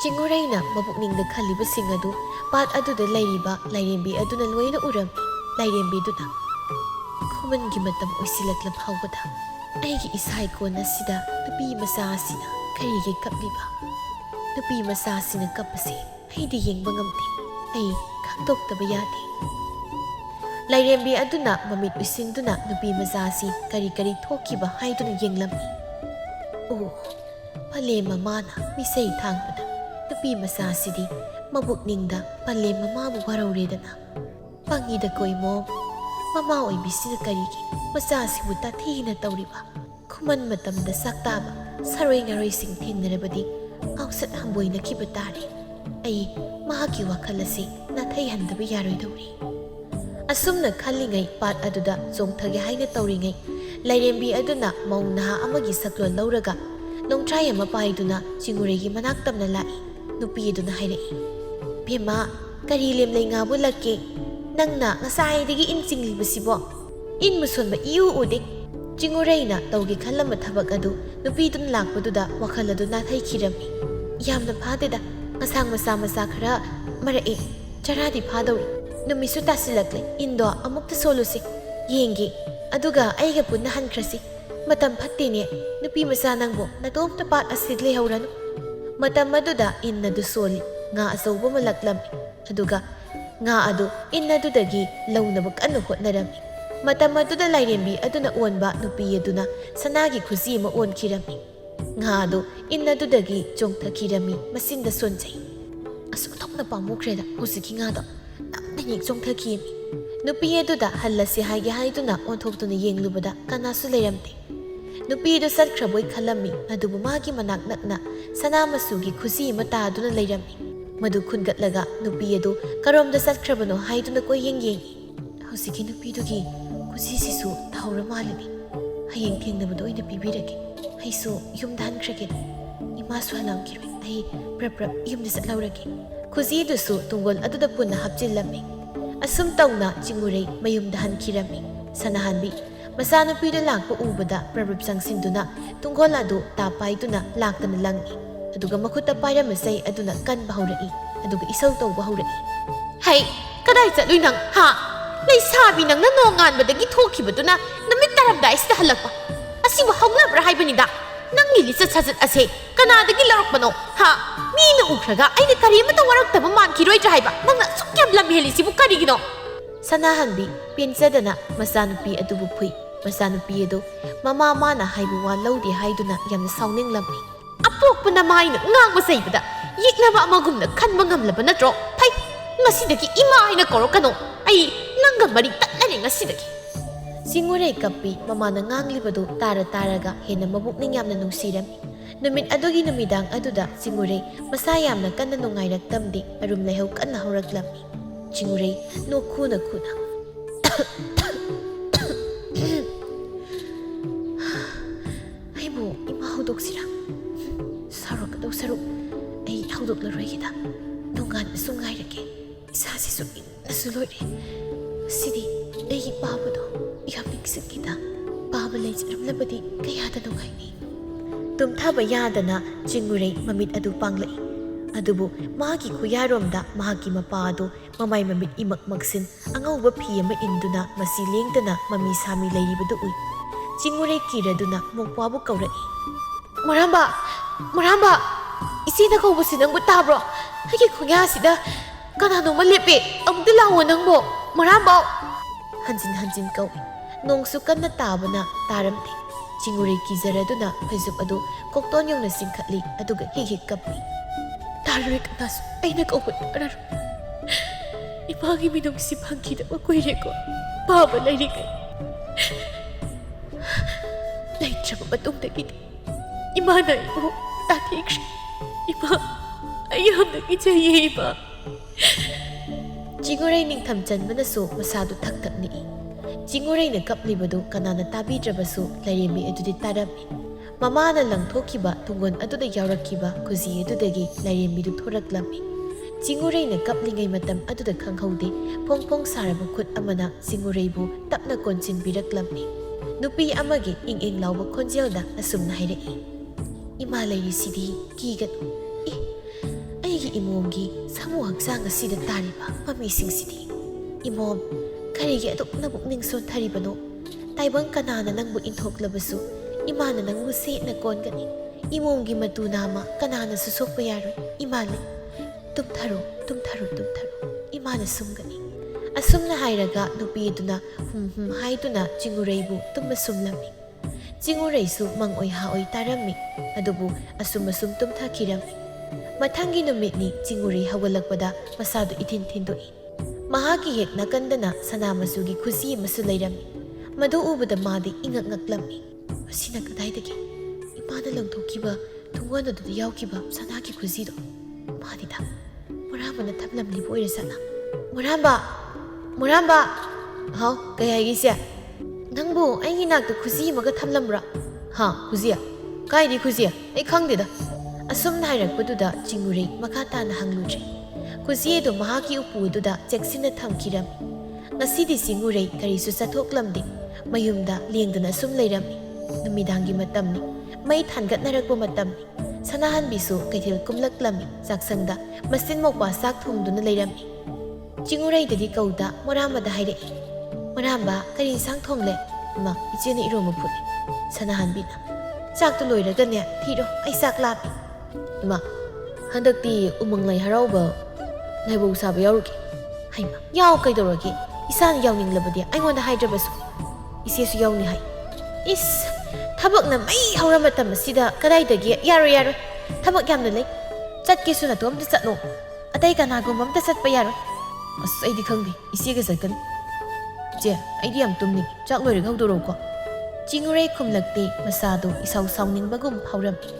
chinguraina mabukningda khalibasing adu pat aduda lairiba lairembi aduna loina uram lairembi duna khumangi matam oisilaklam hawbada aigi isai kona sida nupi masa asina karige kapliba nupi masa asina kapase aidi yengba ngamte ai khangdoktaba yade lairembi aduna mamit usinduna nupi masa asi kari thokiba haiduna yenglami oh pale mamana misai thangpada nupi masa sidi mabukningda pale mama bu warauredana pangida koimo mama oi bisina karigi masa sibu tathina tawriba khuman matamda saktaba saroi ngaroi sing thinnerabadi ausat hamboina kibatari ai mahaki wakhalasi na thai handaba yaroi dawri asumna khallingai pat aduda jongthage haina tawringai lairembi aduna mauna amagi saklon lauraga nongtrai ama paiduna chinguregi manak tamna lai nupi aduna hairei bema kari lem lei nga bulake nangna ngasai digi in singlibasibo in musonba iu ude chingureina tawgi khalama thabak adu nupi dun lakpaduda wakhal adu na thai khirami yamna phadeda ngasang masa khara marae charadi phadori numisu tasilakle indo amukta soluse yengi aduga aiga punna hankrasi matam phattine nupi masa nangbo natom tapat asid le hauranu matam aduda inna du soli nga asawba malaklam aduga nga adu inna dudagi lawnabak anu hotnarami matam aduda lairembi aduna onba nupi aduna sanagi khuzi ma on khirami ꯉꯥꯗꯣ ꯏꯟ ꯑꯗꯨꯗꯒꯤ ꯆꯣꯡꯊꯈꯤꯔꯝꯃꯤ ꯃꯆꯤꯟꯗ ꯁꯣꯟꯖꯩ ꯑꯁꯨꯛꯊꯣꯛꯅ ꯄꯥꯝꯃꯨꯈ꯭ꯔꯦꯗ ꯍꯧꯖꯤꯛꯀꯤ ꯉꯥꯗꯣ ꯅꯝꯅ ꯍꯦꯛ ꯆꯣꯡꯊꯈꯤꯃꯤ ꯅꯨꯄꯤ ꯑꯗꯨꯗ ꯍꯜꯂꯁꯤ ꯍꯥꯏꯒꯦ ꯍꯥꯏꯗꯨꯅ ꯑꯣꯟꯊꯣꯛꯇꯨꯅ ꯌꯦꯡꯂꯨꯕꯗ ꯀꯅꯥꯁꯨ ꯂꯩꯔꯝꯗꯦ ꯅꯨꯄꯤꯗꯨ ꯆꯠꯈ꯭ꯔꯕꯣꯏ ꯈꯜꯂꯝꯃꯤ ꯑꯗꯨꯕꯨ ꯃꯥꯒꯤ ꯃꯅꯥꯛ ꯅꯛꯅ ꯁꯅꯥ ꯃꯆꯨꯒꯤ ꯈꯨꯖꯤ ꯑꯃ ꯇꯥꯗꯨꯅ ꯂꯩꯔꯝꯃꯤ ꯃꯗꯨ ꯈꯨꯟꯒꯠꯂꯒ ꯅꯨꯄꯤ ꯑꯗꯨ ꯀꯔꯣꯝꯗ ꯆꯠꯈ꯭ꯔꯕꯅꯣ ꯍꯥꯏꯗꯨꯅ ꯀꯣꯏꯌꯦꯡ ꯌꯦꯡꯉꯤ ꯍꯧꯖꯤꯛꯀꯤ ꯅꯨꯄꯤꯗꯨꯒꯤ ꯈꯨꯖꯤꯁꯤꯁꯨ ꯊꯧꯔ ꯃꯥꯜꯂꯤꯅꯤ ꯍꯌꯦꯡ ꯊꯦꯡꯅꯕꯗ ꯑꯣꯏꯅ ꯄꯤꯕꯤꯔꯒꯦ ꯑꯩꯁꯨ ꯌꯨꯝꯗ ꯍꯟꯈ꯭ꯔꯒꯦ ꯏꯃꯥꯁꯨ ꯍꯜꯂꯝꯈꯤꯔꯣꯏ ꯑꯩ ꯄ꯭ꯔꯞ ꯌꯨꯝꯗ ꯆꯠꯍꯧꯔꯒꯦ ꯈꯨꯖꯤꯗꯨꯁꯨ ꯇꯨꯡꯒꯣꯜ ꯑꯗꯨꯗ ꯄꯨꯟꯅ ꯍꯥꯞꯆꯤꯜꯂꯝꯃꯤ ꯑꯁꯨꯝ ꯇꯧꯅ ꯆꯤꯡꯎꯔꯩ ꯃꯌꯨꯝꯗ ꯍꯟꯈꯤꯔꯝꯃꯤ ꯁꯅꯥꯍꯟꯕꯤ ꯃꯆꯥꯅꯨꯄꯤꯗꯨ ꯂꯥꯛꯄ ꯎꯕꯗ ꯄ꯭ꯔꯞ ꯆꯪꯁꯤꯟꯗꯨꯅ ꯇꯨꯡꯒꯣꯜ ꯑꯗꯨ ꯇꯥꯄꯥꯏꯗꯨꯅ ꯂꯥꯛꯇꯅ ꯂꯪꯏ ꯑꯗꯨꯒ ꯃꯈꯨꯠꯇ ꯄꯥꯏꯔꯝꯕ ꯆꯩ ꯑꯗꯨꯅ ꯀꯟꯕ ꯍꯧꯔꯛꯏ ꯑꯗꯨꯒ ꯏꯁꯧ ꯇꯧꯕ ꯍꯧꯔꯛꯏ ꯍꯩ ꯀꯗꯥꯏ ꯆꯠꯂꯨꯏ ꯅꯪ ꯍꯥ ꯂꯩꯁꯥꯕꯤ ꯅꯪꯅ ꯅꯣꯡꯉꯥꯟꯕꯗꯒꯤ ꯊꯣꯛꯈꯤꯕꯗꯨꯅ ꯅꯨꯃꯤꯠ ꯇꯥꯔꯝꯗꯥꯏꯁꯤꯗ ꯍꯜꯂꯛꯄ ꯑꯁꯤꯕꯨ ꯍꯧꯅꯕ꯭ꯔꯥ ꯍꯥꯏꯕꯅꯤꯗ ꯅꯪꯒꯤ ꯂꯤꯆꯠ ꯁꯥꯖꯠ ꯑꯁꯦ ꯀꯅꯥꯗꯒꯤ ꯂꯧꯔꯛꯄꯅꯣ ꯍꯥ ꯃꯤꯅ ꯎꯈ꯭ꯔꯒ ꯑꯩꯅ ꯀꯔꯤꯃꯇ ꯋꯥꯔꯛꯇꯕ ꯃꯥꯟꯈꯤꯔꯣꯏꯗ꯭ꯔꯥ ꯍꯥꯏꯕ ꯅꯪꯅ ꯑꯁꯨꯛ ꯌꯥꯝ ꯂꯝꯍꯦꯜꯂꯤꯁꯤꯕꯨ ꯀꯔꯤꯒꯤꯅꯣ ꯁꯅꯥꯍꯟꯕꯤ ꯄꯦꯟꯖꯗꯅ ꯃꯆꯥꯅꯨꯄꯤ ꯑꯗꯨꯕꯨ ꯐꯨꯏ ꯃꯆꯥꯅꯨꯄꯤ ꯑꯗꯨ ꯃꯃꯥ ꯃꯥꯅ ꯍꯥꯏꯕ ꯋꯥ ꯂꯧꯗꯦ ꯍꯥꯏꯗꯨꯅ ꯌꯥꯝꯅ ꯁꯥꯎꯅꯤꯡꯂꯝꯃꯤ ꯑꯄꯣꯛꯄꯅ ꯃꯥꯏꯅ ꯉꯥꯡꯕ ꯆꯩꯕꯗ ꯌꯦꯛꯅꯕ ꯑꯃꯒꯨꯝꯅ ꯈꯟꯕ ꯉꯝꯂꯕ ꯅꯠꯇ꯭ꯔꯣ ꯐꯩ ꯉꯁꯤꯗꯒꯤ ꯏꯃꯥ ꯍꯥꯏꯅ ꯀꯧꯔꯛꯀꯅꯣ ꯑꯩ ꯅꯪꯒ ꯃꯔꯤ ꯇꯠꯅꯔꯦ ꯉꯁꯤꯗꯒꯤ ꯆꯤꯡꯎꯔꯩ ꯀꯞꯄꯤ ꯃꯃꯥꯅ ꯉꯥꯡꯂꯤꯕꯗꯨ ꯇꯥꯔꯒ ꯍꯦꯟꯅ ꯃꯕꯨꯛꯅꯤꯡ ꯌꯥꯝꯅ ꯅꯨꯡꯁꯤꯔꯝꯃꯤ ꯅꯨꯃꯤꯠ ꯑꯗꯨꯒꯤ ꯅꯨꯃꯤꯗꯥꯡ ꯑꯗꯨꯗ ꯆꯤꯡꯎꯔꯩ ꯃꯁꯥ ꯌꯥꯝꯅ ꯀꯟꯅ ꯅꯨꯡꯉꯥꯏꯔꯛꯇꯝꯗꯤ ꯑꯔꯨꯝ ꯂꯩꯍꯧ ꯀꯟꯅ ꯍꯧꯔꯛꯂꯝꯃꯤ ꯆꯤꯡꯎꯔꯩ ꯅꯣꯛ ꯈꯨꯅ ꯑꯩꯕꯨ ꯏꯃꯥ ꯍꯧꯗꯣꯛꯁꯤꯔꯥ ꯁꯥꯎꯔꯛꯀꯗꯧ ꯁꯔꯨꯛ ꯑꯩ ꯍꯧꯗꯣꯛꯂꯔꯣꯏꯒꯦꯗ ꯅꯣꯡꯉꯥꯟꯕꯁꯨ ꯉꯥꯏꯔꯒꯦ ꯏꯁꯥꯁꯤꯁꯨ ꯏꯪꯅꯁꯨ ꯂꯣꯏꯔꯦ ꯉꯁꯤꯗꯤ ꯑꯩꯒꯤ ꯄꯥꯕꯗꯣ ꯌꯥꯝ ꯅꯤꯡꯁꯤꯡꯈꯤꯗ ꯄꯥꯕ ꯂꯩꯖꯔꯝꯂꯕꯗꯤ ꯀꯌꯥꯗ ꯅꯨꯡꯉꯥꯏꯅꯤ ꯇꯨꯝꯊꯕ ꯌꯥꯗꯅ ꯆꯤꯡꯎꯔꯩ ꯃꯃꯤꯠ ꯑꯗꯨ ꯄꯥꯡꯂꯛꯏ ꯑꯗꯨꯕꯨ ꯃꯥꯒꯤ ꯈꯨꯌꯥꯔꯣꯝꯗ ꯃꯍꯥꯛꯀꯤ ꯃꯄꯥ ꯑꯗꯨ ꯃꯃꯥꯏ ꯃꯃꯤꯠ ꯏꯃꯛ ꯃꯛꯁꯤꯟ ꯑꯉꯧꯕ ꯐꯤ ꯑꯃ ꯏꯟꯗꯨꯅ ꯃꯁꯤ ꯂꯦꯡꯗꯅ ꯃꯃꯤ ꯁꯥꯃꯤ ꯂꯩꯔꯤꯕꯗꯨ ꯎꯏ ꯆꯤꯡꯎꯔꯩ ꯀꯤꯔꯗꯨꯅ ꯃꯧꯄ꯭ꯋꯥꯕꯨ ꯀꯧꯔꯛꯏ ꯃꯣꯔꯥꯝꯕ ꯏꯆꯦꯅ ꯀꯧꯕꯁꯤ ꯅꯪꯕꯨ ꯇꯥꯕ꯭ꯔꯣ ꯑꯩꯒꯤ ꯈꯨꯌꯥꯁꯤꯗ ꯀꯅꯥꯅꯣꯃ ꯂꯦꯞꯄꯦ ꯑꯃꯨꯛꯇ ꯂꯥꯛꯑꯣ ꯅꯪꯕꯣ ꯃꯣꯔꯥꯝꯕꯥꯎ ꯍꯟꯖꯤꯟ ꯀꯧꯏ ꯅꯣꯡꯁꯨ ꯀꯟꯅ ꯇꯥꯕꯅ ꯇꯥꯔꯝꯗꯦ ꯆꯤꯡꯎꯔꯩ ꯀꯤꯖꯔꯗꯨꯅ ꯐꯩꯖꯨꯞ ꯑꯗꯨ ꯀꯣꯛꯇꯣꯟ ꯌꯧꯅ ꯆꯤꯡꯈꯠꯂꯤ ꯑꯗꯨꯒ ꯍꯤꯛ ꯀꯞꯄꯤ ꯇꯥꯔꯣꯏ ꯀꯅꯥꯁꯨ ꯑꯩꯅ ꯀꯧꯕ ꯇꯥꯔꯔꯣꯏ ꯏꯃꯥꯒꯤ ꯃꯤꯅꯨꯡꯁꯤ ꯐꯪꯈꯤꯗꯕ ꯀꯨꯏꯔꯦꯀꯣ ꯄꯥꯕ ꯂꯩꯔꯤꯉꯩ ꯂꯩꯇ꯭ꯔꯕ ꯃꯇꯨꯡꯗꯒꯤꯗꯤ ꯏꯃꯥꯅ ꯑꯩꯕꯨ ꯇꯥꯊꯤꯈ꯭ꯔꯦ ꯏꯃꯥ ꯑꯩ ꯌꯥꯝꯅ ꯀꯤꯖꯩꯌꯦ ꯏꯃꯥ ꯆꯤꯡꯎꯔꯩ ꯅꯤꯡꯊꯝ ꯆꯟꯕꯅꯁꯨ ꯃꯁꯥꯗꯨ ꯊꯛ ꯅꯤꯛꯏ ꯆꯤꯡꯎꯔꯩꯅ ꯀꯞꯂꯤꯕꯗꯨ ꯀꯅꯥꯅ ꯇꯥꯕꯤꯗ꯭ꯔꯕꯁꯨ ꯂꯥꯏꯔꯦꯝꯕꯤ ꯑꯗꯨꯗꯤ ꯇꯥꯔꯝꯃꯤ ꯃꯃꯥꯅ ꯂꯪꯊꯣꯛꯈꯤꯕ ꯇꯨꯡꯒꯣꯟ ꯑꯗꯨꯗ ꯌꯥꯎꯔꯛꯈꯤꯕ ꯈꯨꯖꯤ ꯑꯗꯨꯗꯒꯤ ꯂꯥꯏꯔꯦꯝꯕꯤꯗꯨ ꯊꯣꯔꯛꯂꯝꯃꯤ ꯆꯤꯡꯎꯔꯩꯅ ꯀꯞꯂꯤꯉꯩ ꯃꯇꯝ ꯑꯗꯨꯗ ꯈꯪꯍꯧꯗꯦ ꯐꯣꯡ ꯐꯣꯡ ꯁꯥꯔꯕ ꯈꯨꯠ ꯑꯃꯅ ꯆꯤꯡꯎꯔꯩꯕꯨ ꯇꯞꯅ ꯀꯣꯟꯁꯤꯟꯕꯤꯔꯛꯂꯝꯃꯤ ꯅꯨꯄꯤ ꯑꯃꯒꯤ ꯏꯪ ꯂꯥꯎꯕ ꯈꯣꯟꯖꯦꯜꯗ ꯑꯁꯨꯝꯅ ꯍꯥꯏꯔꯛꯏ ꯏꯃꯥ ꯂꯩꯔꯤꯁꯤꯗꯤ ꯀꯤꯒꯅꯨ ꯑꯩꯒꯤ ꯏꯃꯣꯝꯒꯤ ꯁꯥꯃꯨ ꯍꯛꯆꯥꯡ ꯑꯁꯤꯗ ꯇꯥꯔꯤꯕ ꯃꯃꯤꯁꯤꯡꯁꯤꯗꯤ ꯏꯃꯣꯝ ꯀꯔꯤꯒꯤ ꯑꯗꯨꯛꯅ ꯄꯨꯛꯅꯤꯡ ꯁꯣꯟꯊꯔꯤꯕꯅꯣ ꯇꯥꯏꯕꯪ ꯀꯅꯥꯅ ꯅꯪꯕꯨ ꯏꯟꯊꯣꯛꯂꯕꯁꯨ ꯏꯃꯥꯅ ꯅꯪꯕు ꯁꯦꯠꯅ ꯀꯣꯟꯒꯅꯤ ꯏꯃꯣꯝꯒꯤ ꯃꯇꯨ ꯅꯥꯝꯃ ꯀꯅꯥꯅꯁꯨ ꯁꯣꯛꯄ ꯌꯥꯔꯣꯏ ꯏꯃꯥ ꯂꯩ ꯇꯨꯝꯊꯔꯣ ꯏꯃꯥꯅ ꯁꯨꯝꯒꯅꯤ ꯑꯁꯨꯝꯅ ꯍꯥꯏꯔꯒ ꯅꯨꯄꯤ ꯑꯗꯨꯅ ꯍꯨꯝ ꯍꯥꯏꯗꯨꯅ ꯆꯤꯡꯎꯔꯩꯕꯨ ꯇꯨꯝꯕ ꯁꯨꯝꯂꯝꯃꯤ ꯆꯤꯡꯎꯔꯩꯁꯨ ꯃꯪꯑꯣꯏ ꯍꯥꯑꯣꯏ ꯇꯥꯔꯝꯃꯤ ꯑꯗꯨꯕꯨ ꯑꯁꯨꯝ ꯇꯨꯝꯊꯈꯤꯔꯝꯃꯤ ꯃꯊꯪꯒꯤ ꯅꯨꯃꯤꯠꯅꯤ ꯆꯤꯡꯎꯔꯩ ꯍꯧꯒꯠꯂꯛꯄꯗ ꯃꯁꯥꯗꯨ ꯏꯊꯤꯟ ꯊꯤꯟꯗꯣꯛꯏ ꯃꯍꯥꯛꯀꯤ ꯍꯦꯛ ꯅꯥꯀꯟꯗꯅ ꯁꯅꯥ ꯃꯆꯨꯒꯤ ꯈꯨꯖꯤ ꯑꯃꯁꯨ ꯂꯩꯔꯝꯃꯤ ꯃꯗꯨ ꯎꯕꯗ ꯃꯥꯗꯤ ꯏꯉꯛ ꯉꯛꯂꯝꯃꯤ ꯃꯁꯤꯅ ꯀꯗꯥꯏꯗꯒꯤ ꯏꯃꯥꯅ ꯂꯪꯊꯣꯛꯈꯤꯕ ꯇꯨꯡꯒꯣꯟ ꯑꯗꯨꯗ ꯌꯥꯎꯈꯤꯕ ꯁꯅꯥꯒꯤ ꯈꯨꯖꯤꯗꯣ ꯃꯥꯅꯤꯗ ꯃꯣꯔꯥꯝꯕꯅ ꯊꯝꯂꯝꯂꯤꯕ ꯑꯣꯏꯔꯖꯥꯠꯂ ꯃꯣꯔꯥꯝꯕ ꯍꯥꯎ ꯀꯩ ꯍꯥꯏꯒꯦꯁꯦ ꯅꯪꯕꯨ ꯑꯩꯒꯤ ꯅꯥꯛꯇ ꯈꯨꯖꯤ ꯑꯃꯒ ꯊꯝꯂꯝꯕ꯭ꯔꯥ ꯍꯥ ꯈꯨꯖꯤ ꯀꯥꯏꯗꯤ ꯈꯨꯖꯤ ꯑꯩ ꯈꯪꯗꯦꯗ ꯑꯁꯨꯝꯅ ꯍꯥꯏꯔꯛꯄꯗꯨꯗ ꯆꯤꯡꯎꯔꯩ ꯃꯈꯥ ꯇꯥꯅ ꯍꯪꯂꯨꯗ꯭ꯔꯦ ꯈꯨꯖꯤ ꯑꯗꯨ ꯃꯍꯥꯛꯀꯤ ꯎꯄꯨ ꯑꯗꯨꯗ ꯆꯦꯛꯁꯤꯟꯅ ꯊꯝꯈꯤꯔꯝꯃꯤ ꯉꯁꯤꯗꯤ ꯆꯤꯡꯎꯔꯩ ꯀꯔꯤꯁꯨ ꯆꯠꯊꯣꯛꯂꯝꯗꯦ ꯃꯌꯨꯝꯗ ꯂꯦꯡꯗꯅ ꯁꯨꯝ ꯂꯩꯔꯝꯃꯤ ꯅꯨꯃꯤꯗꯥꯡꯒꯤ ꯃꯇꯝꯅꯤ ꯃꯩ ꯊꯥꯟꯒꯠꯅꯔꯛꯄ ꯃꯇꯝꯅꯤ ꯁꯅꯥꯍꯟꯕꯤꯁꯨ ꯀꯩꯊꯦꯜ ꯀꯨꯝꯂꯛꯂꯝꯃꯤ ꯆꯥꯛꯁꯪꯗ ꯃꯆꯤꯟ ꯃꯧꯄꯥ ꯆꯥꯛ ꯊꯣꯡꯗꯨꯅ ꯂꯩꯔꯝꯃꯤ ꯆꯤꯡꯎꯔꯩꯗꯗꯤ ꯀꯧꯗ ꯃꯣꯔꯥꯝꯕꯗ ꯍꯥꯏꯔꯛꯏ ꯃꯣꯔꯥꯝꯕ ꯀꯔꯤ ꯏꯟꯁꯥꯡ ꯊꯣꯡꯂꯦ ꯏꯃꯥ ꯏꯆꯦꯅ ꯏꯔꯣꯝꯕ ꯐꯨꯠꯂꯤ ꯁꯅꯥꯍꯟꯕꯤꯅ ꯆꯥꯛꯇꯨ ꯂꯣꯏꯔꯒꯅꯦ ꯊꯤꯔꯣ ꯑꯩ ꯆꯥꯛ ꯂꯥꯝꯃꯤ ꯏꯃꯥ ꯍꯟꯗꯛꯇꯤ ꯎꯃꯪ ꯂꯥꯏ ꯍꯔꯥꯎꯕ ꯂꯥꯏꯕꯧ ꯁꯥꯕ ꯌꯥꯎꯔꯨꯒꯦ ꯍꯩꯃ ꯌꯥꯎ ꯀꯩꯗꯧꯔꯒꯦ ꯏꯁꯥꯅ ꯌꯥꯎꯅꯤꯡꯂꯕꯗꯤ ꯑꯩꯉꯣꯟꯗ ꯍꯥꯏꯗ꯭ꯔꯕꯁꯨ ꯏꯆꯦꯁꯨ ꯌꯥꯎꯅꯤ ꯍꯥꯏ ꯏꯁ ꯊꯕꯛꯅ ꯃꯩ ꯍꯧꯔ ꯃꯇꯝ ꯑꯁꯤꯗ ꯀꯗꯥꯏꯗꯒꯤ ꯌꯥꯔꯣꯏ ꯊꯕꯛ ꯌꯥꯝꯅ ꯂꯩ ꯆꯠꯀꯦꯁꯨ ꯅꯇꯣꯝꯇ ꯆꯠꯂꯣ ꯑꯇꯩ ꯀꯅꯥꯒꯨꯝꯕ ꯑꯝꯇ ꯆꯠꯄ ꯌꯥꯔꯣꯏ ꯑꯁ ꯑꯩꯗꯤ ꯈꯪꯗꯦ ꯏꯆꯦꯒ ꯆꯠꯀꯅꯤ ꯏꯆꯦ ꯑꯩꯗꯤ ꯌꯥꯝ ꯇꯨꯝꯅꯤꯡꯉꯤ ꯆꯥꯛ ꯂꯣꯏꯔꯒ ꯍꯧꯗꯣꯔꯛꯎꯀꯣ ꯆꯤꯡꯎꯔꯩ ꯈꯨꯝꯂꯛꯇꯦ ꯃꯁꯥꯗꯣ ꯏꯁꯥꯎ ꯁꯥꯎꯅꯤꯡꯕꯒꯨꯝ ꯐꯥꯎꯔꯝꯃꯤ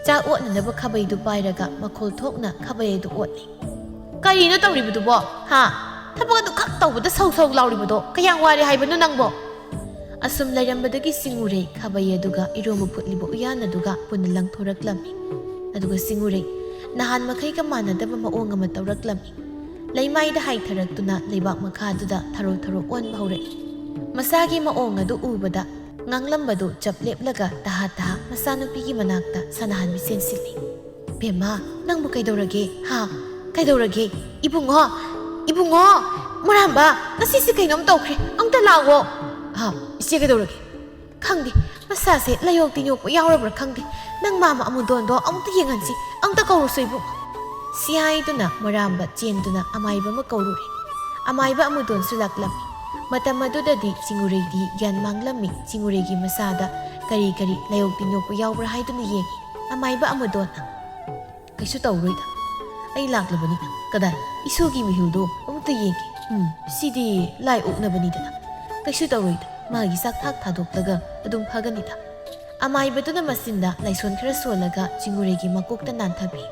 ꯆꯥꯛ ꯑꯣꯠꯅꯅꯕ ꯈꯥꯕꯩꯗꯨ ꯄꯥꯏꯔꯒ ꯃꯈꯣꯜ ꯊꯣꯛꯅ ꯈꯥꯕꯩ ꯑꯗꯨ ꯑꯣꯠꯂꯤ ꯀꯔꯤꯅꯣ ꯇꯧꯔꯤꯕꯗꯨꯕꯣ ꯍꯥ ꯊꯕꯛ ꯑꯗꯨ ꯈꯛ ꯇꯧꯕꯗ ꯁꯧ ꯁꯧ ꯂꯥꯎꯔꯤꯕꯗꯣ ꯀꯌꯥꯝ ꯋꯥꯔꯦ ꯍꯥꯏꯕꯅꯣ ꯅꯪꯕꯣ ꯑꯁꯨꯝ ꯂꯩꯔꯝꯕꯗꯒꯤ ꯆꯤꯡꯎꯔꯩ ꯈꯥꯕꯩ ꯑꯗꯨꯒ ꯏꯔꯣꯝꯕ ꯐꯨꯠꯂꯤꯕ ꯎꯌꯥꯟ ꯑꯗꯨꯒ ꯄꯨꯟꯅ ꯂꯪꯊꯣꯔꯛꯂꯝꯃꯤ ꯑꯗꯨꯒ ꯆꯤꯡꯎꯔꯩ ꯅꯍꯥꯟ ꯃꯈꯩꯒ ꯃꯥꯟꯅꯗꯕ ꯃꯑꯣꯡ ꯑꯃ ꯇꯧꯔꯛꯂꯝꯃꯤ ꯂꯩꯃꯥꯏꯗ ꯍꯥꯏꯊꯔꯛꯇꯨꯅ ꯂꯩꯕꯥꯛ ꯃꯈꯥꯗꯨꯗ ꯊꯔꯣ ꯊꯔꯣ ꯑꯣꯟꯕ ꯍꯧꯔꯛꯏ ꯃꯁꯥꯒꯤ ꯃꯑꯣꯡ ꯑꯗꯨ ꯎꯕꯗ ꯉꯥꯡꯂꯝꯕꯗꯨ ꯆꯞ ꯂꯦꯞꯂꯒ ꯇꯍꯥ ꯇꯍꯥ ꯃꯆꯥꯅꯨꯄꯤꯒꯤ ꯃꯅꯥꯛꯇ ꯁꯅꯥꯍꯟꯕꯤ ꯆꯦꯟꯁꯤꯜꯂꯤ ꯕꯦꯝꯃ ꯅꯪꯕꯨ ꯀꯩꯗꯧꯔꯒꯦ ꯍꯥ ꯀꯩꯗꯧꯔꯒꯦ ꯏꯕꯨꯡꯉꯣ ꯏꯕꯨꯡꯉꯣ ꯃꯨꯔꯥꯝꯕ ꯉꯁꯤꯁꯦ ꯀꯩꯅꯣꯝ ꯇꯧꯈ꯭ꯔꯦ ꯑꯝꯇ ꯂꯥꯛꯑꯣ ꯍꯥ ꯏꯆꯦ ꯀꯩꯗꯧꯔꯒꯦ ꯈꯪꯗꯦ ꯃꯁꯥꯁꯦ ꯂꯥꯏꯌꯣꯛ ꯇꯤꯟꯌꯣꯛꯄ ꯌꯥꯎꯔꯕ꯭ꯔꯥ ꯈꯪꯗꯦ ꯅꯪ ꯃꯥꯃ ꯑꯃꯨꯗꯣꯟꯗꯣ ꯑꯃꯨꯛꯇ ꯌꯦꯡꯍꯟꯁꯤ ꯑꯝꯇ ꯀꯧꯔꯨꯁꯣ ꯏꯕꯨꯡꯉꯣ ꯁꯤ ꯍꯥꯏꯗꯨꯅ ꯃꯨꯔꯥꯝꯕ ꯆꯦꯟꯗꯨꯅ ꯑꯃꯥꯏꯕ ꯑꯃ ꯀꯧꯔꯨꯔꯦ ꯑꯃꯥꯏꯕ ꯑꯃꯨꯗꯣꯟꯁꯨ ꯂꯥꯛꯂꯝꯃꯤ ꯃꯇꯝ ꯑꯗꯨꯗꯗꯤ ꯆꯤꯡꯎꯔꯩꯗꯤ ꯒ꯭ꯌꯥꯟ ꯃꯥꯡꯂꯝꯃꯤ ꯆꯤꯡꯎꯔꯩꯒꯤ ꯃꯁꯥꯗ ꯀꯔꯤ ꯂꯥꯏꯌꯣꯛ ꯇꯤꯟꯌꯣꯛꯄ ꯌꯥꯎꯕ꯭ꯔꯥ ꯍꯥꯏꯗꯨꯅ ꯌꯦꯡꯉꯤ ꯑꯃꯥꯏꯕ ꯑꯃꯨꯗꯣꯟꯅ ꯀꯩꯁꯨ ꯇꯧꯔꯣꯏꯗ ꯑꯩ ꯂꯥꯛꯂꯕꯅꯤꯅ ꯀꯗꯥꯏ ꯏꯁꯨꯒꯤ ꯃꯤꯍꯨꯜꯗꯣ ꯑꯃꯨꯛꯇ ꯌꯦꯡꯒꯦ ꯁꯤꯗꯤ ꯂꯥꯏ ꯑꯣꯛꯅꯕꯅꯤꯗꯅ ꯀꯩꯁꯨ ꯇꯧꯔꯣꯏꯗ ꯃꯥꯒꯤ ꯆꯥꯛꯊꯥꯛ ꯊꯥꯗꯣꯛꯂꯒ ꯑꯗꯨꯝ ꯐꯒꯅꯤꯗ ꯑꯃꯥꯏꯕꯗꯨꯅ ꯃꯆꯤꯟꯗ ꯂꯥꯏꯁꯣꯟ ꯈꯔ ꯁꯣꯜꯂꯒ ꯆꯤꯡꯎꯔꯩꯒꯤ ꯃꯀꯣꯛꯇ ꯅꯥꯟꯊꯕꯤ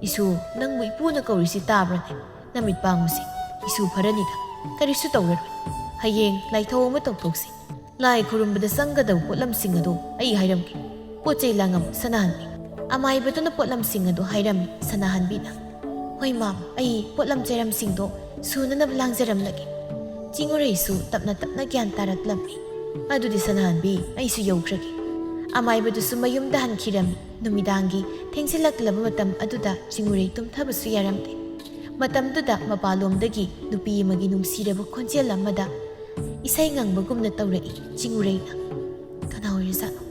ꯏꯁꯨ ꯅꯪꯕꯨ ꯏꯄꯨꯅ ꯀꯧꯔꯤꯁꯤ ꯇꯥꯕ꯭ꯔꯅꯦ ꯅꯃꯤꯠ ꯄꯥꯡꯉꯨꯁꯤ ꯏꯁꯨ ꯐꯔꯅꯤꯗ ꯀꯔꯤꯁꯨ ꯇꯧꯔꯔꯣꯏ ꯍꯌꯦꯡ ꯂꯥꯏꯊꯧ ꯑꯃ ꯇꯧꯊꯣꯛꯁꯤ ꯂꯥꯏ ꯈꯨꯔꯨꯝꯕꯗ ꯆꯪꯒꯗꯕ ꯄꯣꯠꯂꯝꯁꯤꯡ ꯑꯗꯨ ꯑꯩ ꯍꯥꯏꯔꯝꯒꯦ ꯄꯣꯠ ꯆꯩ ꯂꯥꯡꯉꯝ ꯁꯅꯥꯍꯟꯕꯤ ꯑꯃꯥꯏꯕꯗꯨꯅ ꯄꯣꯠꯂꯝꯁꯤꯡ ꯑꯗꯨ ꯍꯥꯏꯔꯝꯃꯤ ꯁꯅꯥꯍꯟꯕꯤꯅ ꯍꯣꯏ ꯃꯥꯝ ꯑꯩ ꯄꯣꯠꯂꯝ ꯆꯩꯔꯝꯁꯤꯡꯗꯣ ꯁꯨꯅꯅꯕ ꯂꯥꯡꯖꯔꯝꯂꯒꯦ ꯆꯤꯡꯎꯔꯩꯁꯨ ꯇꯞꯅ ꯇꯞꯅ ꯒ꯭ꯌꯥꯟ ꯇꯥꯔꯛꯂꯝꯃꯤ ꯑꯗꯨꯗꯤ ꯁꯅꯥꯍꯟꯕꯤ ꯑꯩꯁꯨ ꯌꯧꯈ꯭ꯔꯒꯦ ꯑꯃꯥꯏꯕꯗꯨꯁꯨ ꯃꯌꯨꯝꯗ ꯍꯟꯈꯤꯔꯝꯃꯤ ꯅꯨꯃꯤꯗꯥꯡꯒꯤ ꯊꯦꯡꯖꯤꯜꯂꯛꯂꯕ ꯃꯇꯝ ꯑꯗꯨꯗ ꯆꯤꯡꯎꯔꯩ ꯇꯨꯝꯊꯕꯁꯨ ꯌꯥꯔꯝꯗꯦ ꯃꯇꯝꯗꯨꯗ ꯃꯄꯥꯟꯂꯣꯝꯗꯒꯤ ꯅꯨꯄꯤ ꯑꯃꯒꯤ ꯅꯨꯡꯁꯤꯔꯕ ꯈꯣꯟꯖꯦꯜ ꯑꯃꯗ ꯏꯁꯩ ꯉꯪꯕꯒꯨꯝꯅ ꯇꯧꯔꯛꯏ ꯆꯤꯡꯎꯔꯩꯅ ꯀꯅꯥ ꯑꯣꯏꯔꯖꯥꯠꯅꯣ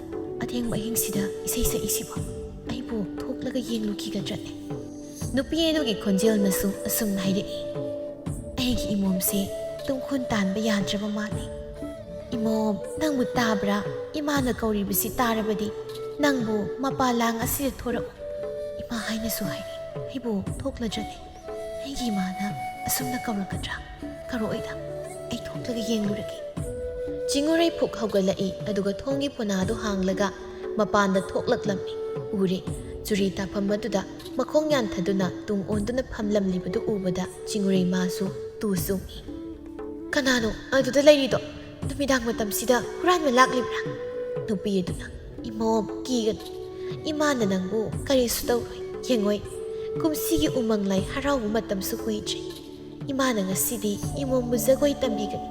ꯑꯊꯦꯡꯕ ꯑꯍꯤꯡꯁꯤꯗ ꯏꯁꯩ ꯁꯛꯏꯁꯤꯕꯣ ꯑꯩꯕꯨ ꯊꯣꯛꯂꯒ ꯌꯦꯡꯂꯨꯈꯤꯒꯗ꯭ꯔꯅꯦ ꯅꯨꯄꯤ ꯑꯗꯨꯒꯤ ꯈꯣꯟꯖꯦꯜꯅꯁꯨ ꯑꯁꯨꯝꯅ ꯍꯥꯏꯔꯛꯏ ꯑꯩꯒꯤ ꯏꯃꯣꯝꯁꯦ ꯇꯨꯝꯈꯨꯟ ꯇꯥꯟꯕ ꯌꯥꯗ꯭ꯔꯕ ꯃꯥꯜꯂꯤ ꯏꯃꯣꯝ ꯅꯪꯕꯨ ꯇꯥꯕ꯭ꯔꯥ ꯏꯃꯥꯅ ꯀꯧꯔꯤꯕꯁꯤ ꯇꯥꯔꯕꯗꯤ ꯅꯪꯕꯨ ꯃꯄꯥꯂꯥꯡ ꯑꯁꯤꯗ ꯊꯣꯔꯛꯎ ꯏꯃꯥ ꯍꯥꯏꯅꯁꯨ ꯍꯥꯏꯔꯤ ꯑꯩꯕꯨ ꯊꯣꯛꯂꯗ꯭ꯔꯅꯦ ꯑꯩꯒꯤ ꯏꯃꯥꯅ ꯑꯁꯨꯝꯅ ꯀꯧꯔꯛꯀꯗ꯭ꯔꯥ ꯀꯧꯔꯛꯑꯣꯏꯗ ꯑꯩ ꯊꯣꯛꯂꯒ ꯌꯦꯡꯂꯨꯔꯒꯦ ꯆꯤꯡꯎꯔꯩ ꯐꯨꯛ ꯍꯧꯒꯠꯂꯛꯏ ꯑꯗꯨꯒ ꯊꯣꯡꯒꯤ ꯄꯣꯅꯥꯗꯨ ꯍꯥꯡꯂꯒ ꯃꯄꯥꯟꯗ ꯊꯣꯛꯂꯛꯂꯝꯃꯤ ꯎꯔꯦ ꯆꯨꯔꯤ ꯇꯥꯐꯝ ꯑꯗꯨꯗ ꯃꯈꯣꯡ ꯌꯥꯟꯊꯗꯨꯅ ꯇꯨꯡ ꯑꯣꯟꯗꯨꯅ ꯐꯝꯂꯝꯂꯤꯕꯗꯨ ꯎꯕꯗ ꯆꯤꯡꯎꯔꯩ ꯃꯥꯁꯨ ꯇꯨ ꯆꯨꯡꯏ ꯀꯅꯥꯅꯣ ꯑꯗꯨꯗ ꯂꯩꯔꯤꯗꯣ ꯅꯨꯃꯤꯗꯥꯡ ꯃꯇꯝꯁꯤꯗ ꯍꯨꯔꯥꯟꯕ ꯂꯥꯛꯂꯤꯕ꯭ꯔꯥ ꯅꯨꯄꯤ ꯑꯗꯨꯅ ꯏꯃꯣꯝ ꯀꯤꯒꯅꯨ ꯏꯃꯥꯅ ꯅꯪꯕు ꯀꯔꯤꯁꯨ ꯇꯧꯔꯣꯏ ꯌꯦꯡꯉꯣꯏ ꯀꯨꯝꯁꯤꯒꯤ ꯎꯃꯪ ꯂꯥꯏ ꯍꯔꯥꯎꯕ ꯃꯇꯝꯁꯨ ꯀꯨꯏꯗ꯭ꯔꯤ ꯏꯃꯥꯅ ꯉꯁꯤꯗꯤ ꯏꯃꯣꯝꯕꯨ ꯖꯒꯣꯏ ꯇꯝꯕꯤꯒꯅꯤ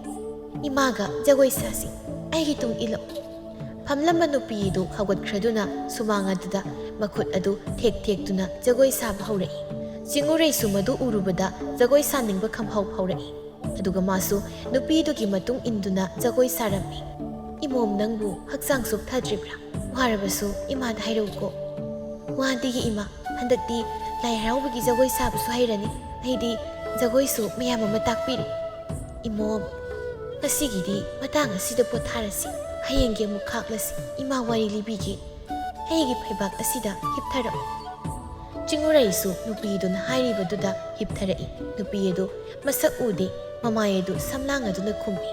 ꯏꯃꯥꯒ ꯖꯒꯣꯏ ꯁꯥꯁꯤ ꯑꯩꯒꯤ ꯇꯨꯡ ꯏꯜꯂꯛꯎ ꯐꯝꯂꯝꯕ ꯅꯨꯄꯤ ꯑꯗꯨ ꯍꯧꯒꯠꯈ꯭ꯔꯗꯨꯅ ꯁꯨꯃꯥꯡ ꯑꯗꯨꯗ ꯃꯈꯨꯠ ꯑꯗꯨ ꯊꯦꯛ ꯊꯦꯛꯇꯨꯅ ꯖꯒꯣꯏ ꯁꯥꯕ ꯍꯧꯔꯛꯏ ꯆꯤꯡꯎꯔꯩꯁꯨ ꯃꯗꯨ ꯎꯔꯨꯕꯗ ꯖꯒꯣꯏ ꯁꯥꯅꯤꯡꯕ ꯈꯝꯐꯥꯎ ꯐꯥꯎꯔꯛꯏ ꯑꯗꯨꯒ ꯃꯥꯁꯨ ꯅꯨꯄꯤꯗꯨꯒꯤ ꯃꯇꯨꯡ ꯏꯟꯗꯨꯅ ꯖꯒꯣꯏ ꯁꯥꯔꯝꯃꯤ ꯏꯃꯣꯝ ꯅꯪꯕꯨ ꯍꯛꯆꯥꯡ ꯆꯣꯛꯊꯗ꯭ꯔꯤꯕ꯭ꯔꯥ ꯋꯥꯔꯕꯁꯨ ꯏꯃꯥꯗ ꯍꯥꯏꯔꯛꯎꯀꯣ ꯋꯥꯗꯤꯒꯤ ꯏꯃꯥ ꯍꯟꯗꯛꯇꯤ ꯂꯥꯏ ꯍꯔꯥꯎꯕꯒꯤ ꯖꯒꯣꯏ ꯁꯥꯕꯁꯨ ꯍꯩꯔꯅꯤ ꯑꯩꯗꯤ ꯖꯒꯣꯏꯁꯨ ꯃꯌꯥꯝ ꯑꯃ ꯇꯥꯛꯄꯤꯔꯤ ꯏꯃꯣꯝ ꯉꯁꯤꯒꯤꯗꯤ ꯃꯇꯥꯡ ꯑꯁꯤꯗ ꯄꯣꯊꯥꯔꯁꯤ ꯍꯌꯦꯡꯒꯤ ꯑꯃꯨꯛ ꯈꯥꯛꯂꯁꯤ ꯏꯃꯥ ꯋꯥꯔꯤ ꯂꯤꯕꯤꯒꯦ ꯑꯩꯒꯤ ꯐꯩꯕꯥꯛ ꯑꯁꯤꯗ ꯍꯤꯞꯊꯔꯛꯎ ꯆꯤꯡꯎꯔꯩꯁꯨ ꯅꯨꯄꯤꯗꯨꯅ ꯍꯥꯏꯔꯤꯕꯗꯨꯗ ꯍꯤꯞꯊꯔꯛꯏ ꯅꯨꯄꯤ ꯑꯗꯨ ꯃꯁꯛ ꯎꯗꯦ ꯃꯃꯥꯏ ꯑꯗꯨ ꯁꯝꯂꯥꯡꯉꯗꯨꯅ ꯈꯨꯝꯃꯤ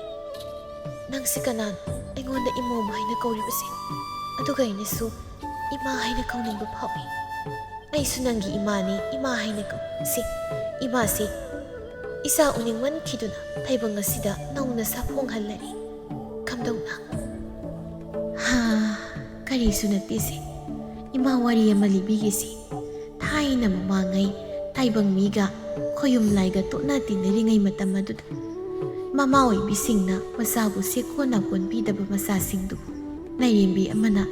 ꯅꯪꯁꯤ ꯀꯅꯥꯅꯣ ꯑꯩꯉꯣꯟꯗ ꯏꯃꯣꯝ ꯍꯥꯏꯅ ꯀꯧꯔꯤꯕꯁꯦ ꯑꯗꯨꯒ ꯑꯩꯅꯁꯨ ꯏꯃꯥ ꯍꯥꯏꯅ ꯀꯧꯅꯤꯡꯕ ꯐꯥꯎꯏ ꯑꯩꯁꯨ ꯅꯪꯒꯤ ꯏꯃꯥꯅꯤ ꯏꯃꯥ ꯍꯥꯏꯅ ꯀꯧ ꯁꯤ ꯏꯃꯥꯁꯤ ꯏꯆꯥ ꯎꯅꯤꯡꯃꯟꯈꯤꯗꯨꯅ ꯇꯥꯏꯕꯪ ꯑꯁꯤꯗ ꯅꯧꯅ ꯁꯥꯐꯣꯡꯍꯜꯂꯛꯏ ꯀꯝꯗꯧꯅ ꯀꯔꯤꯁꯨ ꯅꯠꯇꯦꯁꯦ ꯏꯃꯥ ꯋꯥꯔꯤ ꯑꯃ ꯂꯤꯕꯤꯒꯦꯁꯤ ꯊꯥꯏꯅ ꯃꯃꯥꯡꯉꯩ ꯇꯥꯏꯕꯪ ꯃꯤꯒ ꯈꯣꯌꯨꯝ ꯂꯥꯏꯒ ꯇꯣꯠꯅ ꯇꯤꯟꯅꯔꯤꯉꯩ ꯃꯇꯝ ꯑꯗꯨꯗ ꯃꯃꯥ ꯑꯣꯏꯕꯤꯁꯤꯡꯅ ꯃꯆꯥꯕꯨ ꯁꯦꯛꯀꯣꯟꯅ ꯀꯣꯟꯕꯤꯗꯕ ꯃꯆꯥꯁꯤꯡꯗꯨꯕꯨ ꯂꯥꯏꯔꯦꯝꯕꯤ ꯑꯃꯅ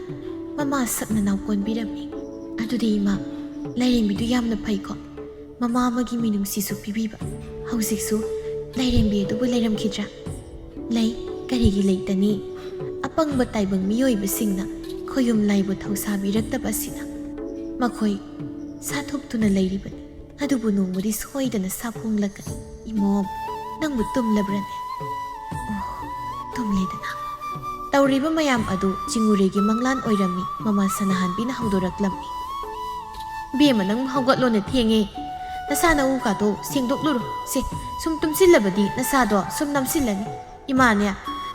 ꯃꯃꯥ ꯁꯛꯅ ꯅꯥꯎꯀꯣꯟꯕꯤꯔꯝꯃꯤ ꯑꯗꯨꯗꯤ ꯏꯃꯥ ꯂꯥꯏꯔꯦꯝꯕꯤꯗꯨ ꯌꯥꯝꯅ ꯐꯩꯀꯣ ꯃꯃꯥ ꯑꯃꯒꯤ ꯃꯤꯅꯨꯡꯁꯤꯁꯨ ꯄꯤꯕꯤꯕ ꯍꯧꯖꯤꯛꯁꯨ ꯂꯥꯏꯔꯦꯝꯕꯤ ꯑꯗꯨꯕꯨ ꯂꯩꯔꯝꯈꯤꯗ꯭ꯔꯥ ꯂꯩ ꯀꯔꯤꯒꯤ ꯂꯩꯇꯅꯤ ꯑꯄꯪꯕ ꯇꯥꯏꯕꯪ ꯃꯤꯑꯣꯏꯕꯁꯤꯡꯅ ꯈꯣꯌꯨꯝ ꯂꯥꯏꯕꯨ ꯊꯧꯁꯥꯕꯤꯔꯛꯇꯕ ꯑꯁꯤꯅ ꯃꯈꯣꯏ ꯁꯥꯊꯣꯛꯇꯨꯅ ꯂꯩꯔꯤꯕꯅꯤ ꯑꯗꯨꯕꯨ ꯅꯣꯡꯃꯗꯤ ꯁꯣꯏꯗꯅ ꯁꯥꯐꯣꯡꯂꯛꯀꯅꯤ ꯏꯃꯣꯝ ꯅꯪꯕꯨ ꯇꯨꯝꯂꯕ꯭ꯔꯅꯦ ꯑꯣ ꯇꯨꯝꯂꯦꯗꯅ ꯇꯧꯔꯤꯕ ꯃꯌꯥꯝ ꯑꯗꯨ ꯆꯤꯡꯎꯔꯩꯒꯤ ꯃꯪꯂꯥꯟ ꯑꯣꯏꯔꯝꯃꯤ ꯃꯃꯥ ꯁꯅꯥꯍꯟꯕꯤꯅ ꯍꯧꯗꯣꯔꯛꯂꯝꯃꯤ꯫ ꯕꯦꯝꯃ ꯅꯪ ꯍꯧꯒꯠꯂꯣꯅ ꯊꯦꯡꯉꯦ ꯅꯁꯥ ꯅꯎ ꯀꯥꯗꯣ ꯁꯦꯡꯗꯣꯛꯂꯨꯔꯣ ꯁꯦ ꯁꯨꯝ ꯇꯨꯝꯁꯤꯜꯂꯕꯗꯤ ꯅꯁꯥꯗꯣ ꯁꯨꯝ ꯅꯝꯁꯤꯜꯂꯅꯤ ꯏꯃꯥꯅꯦ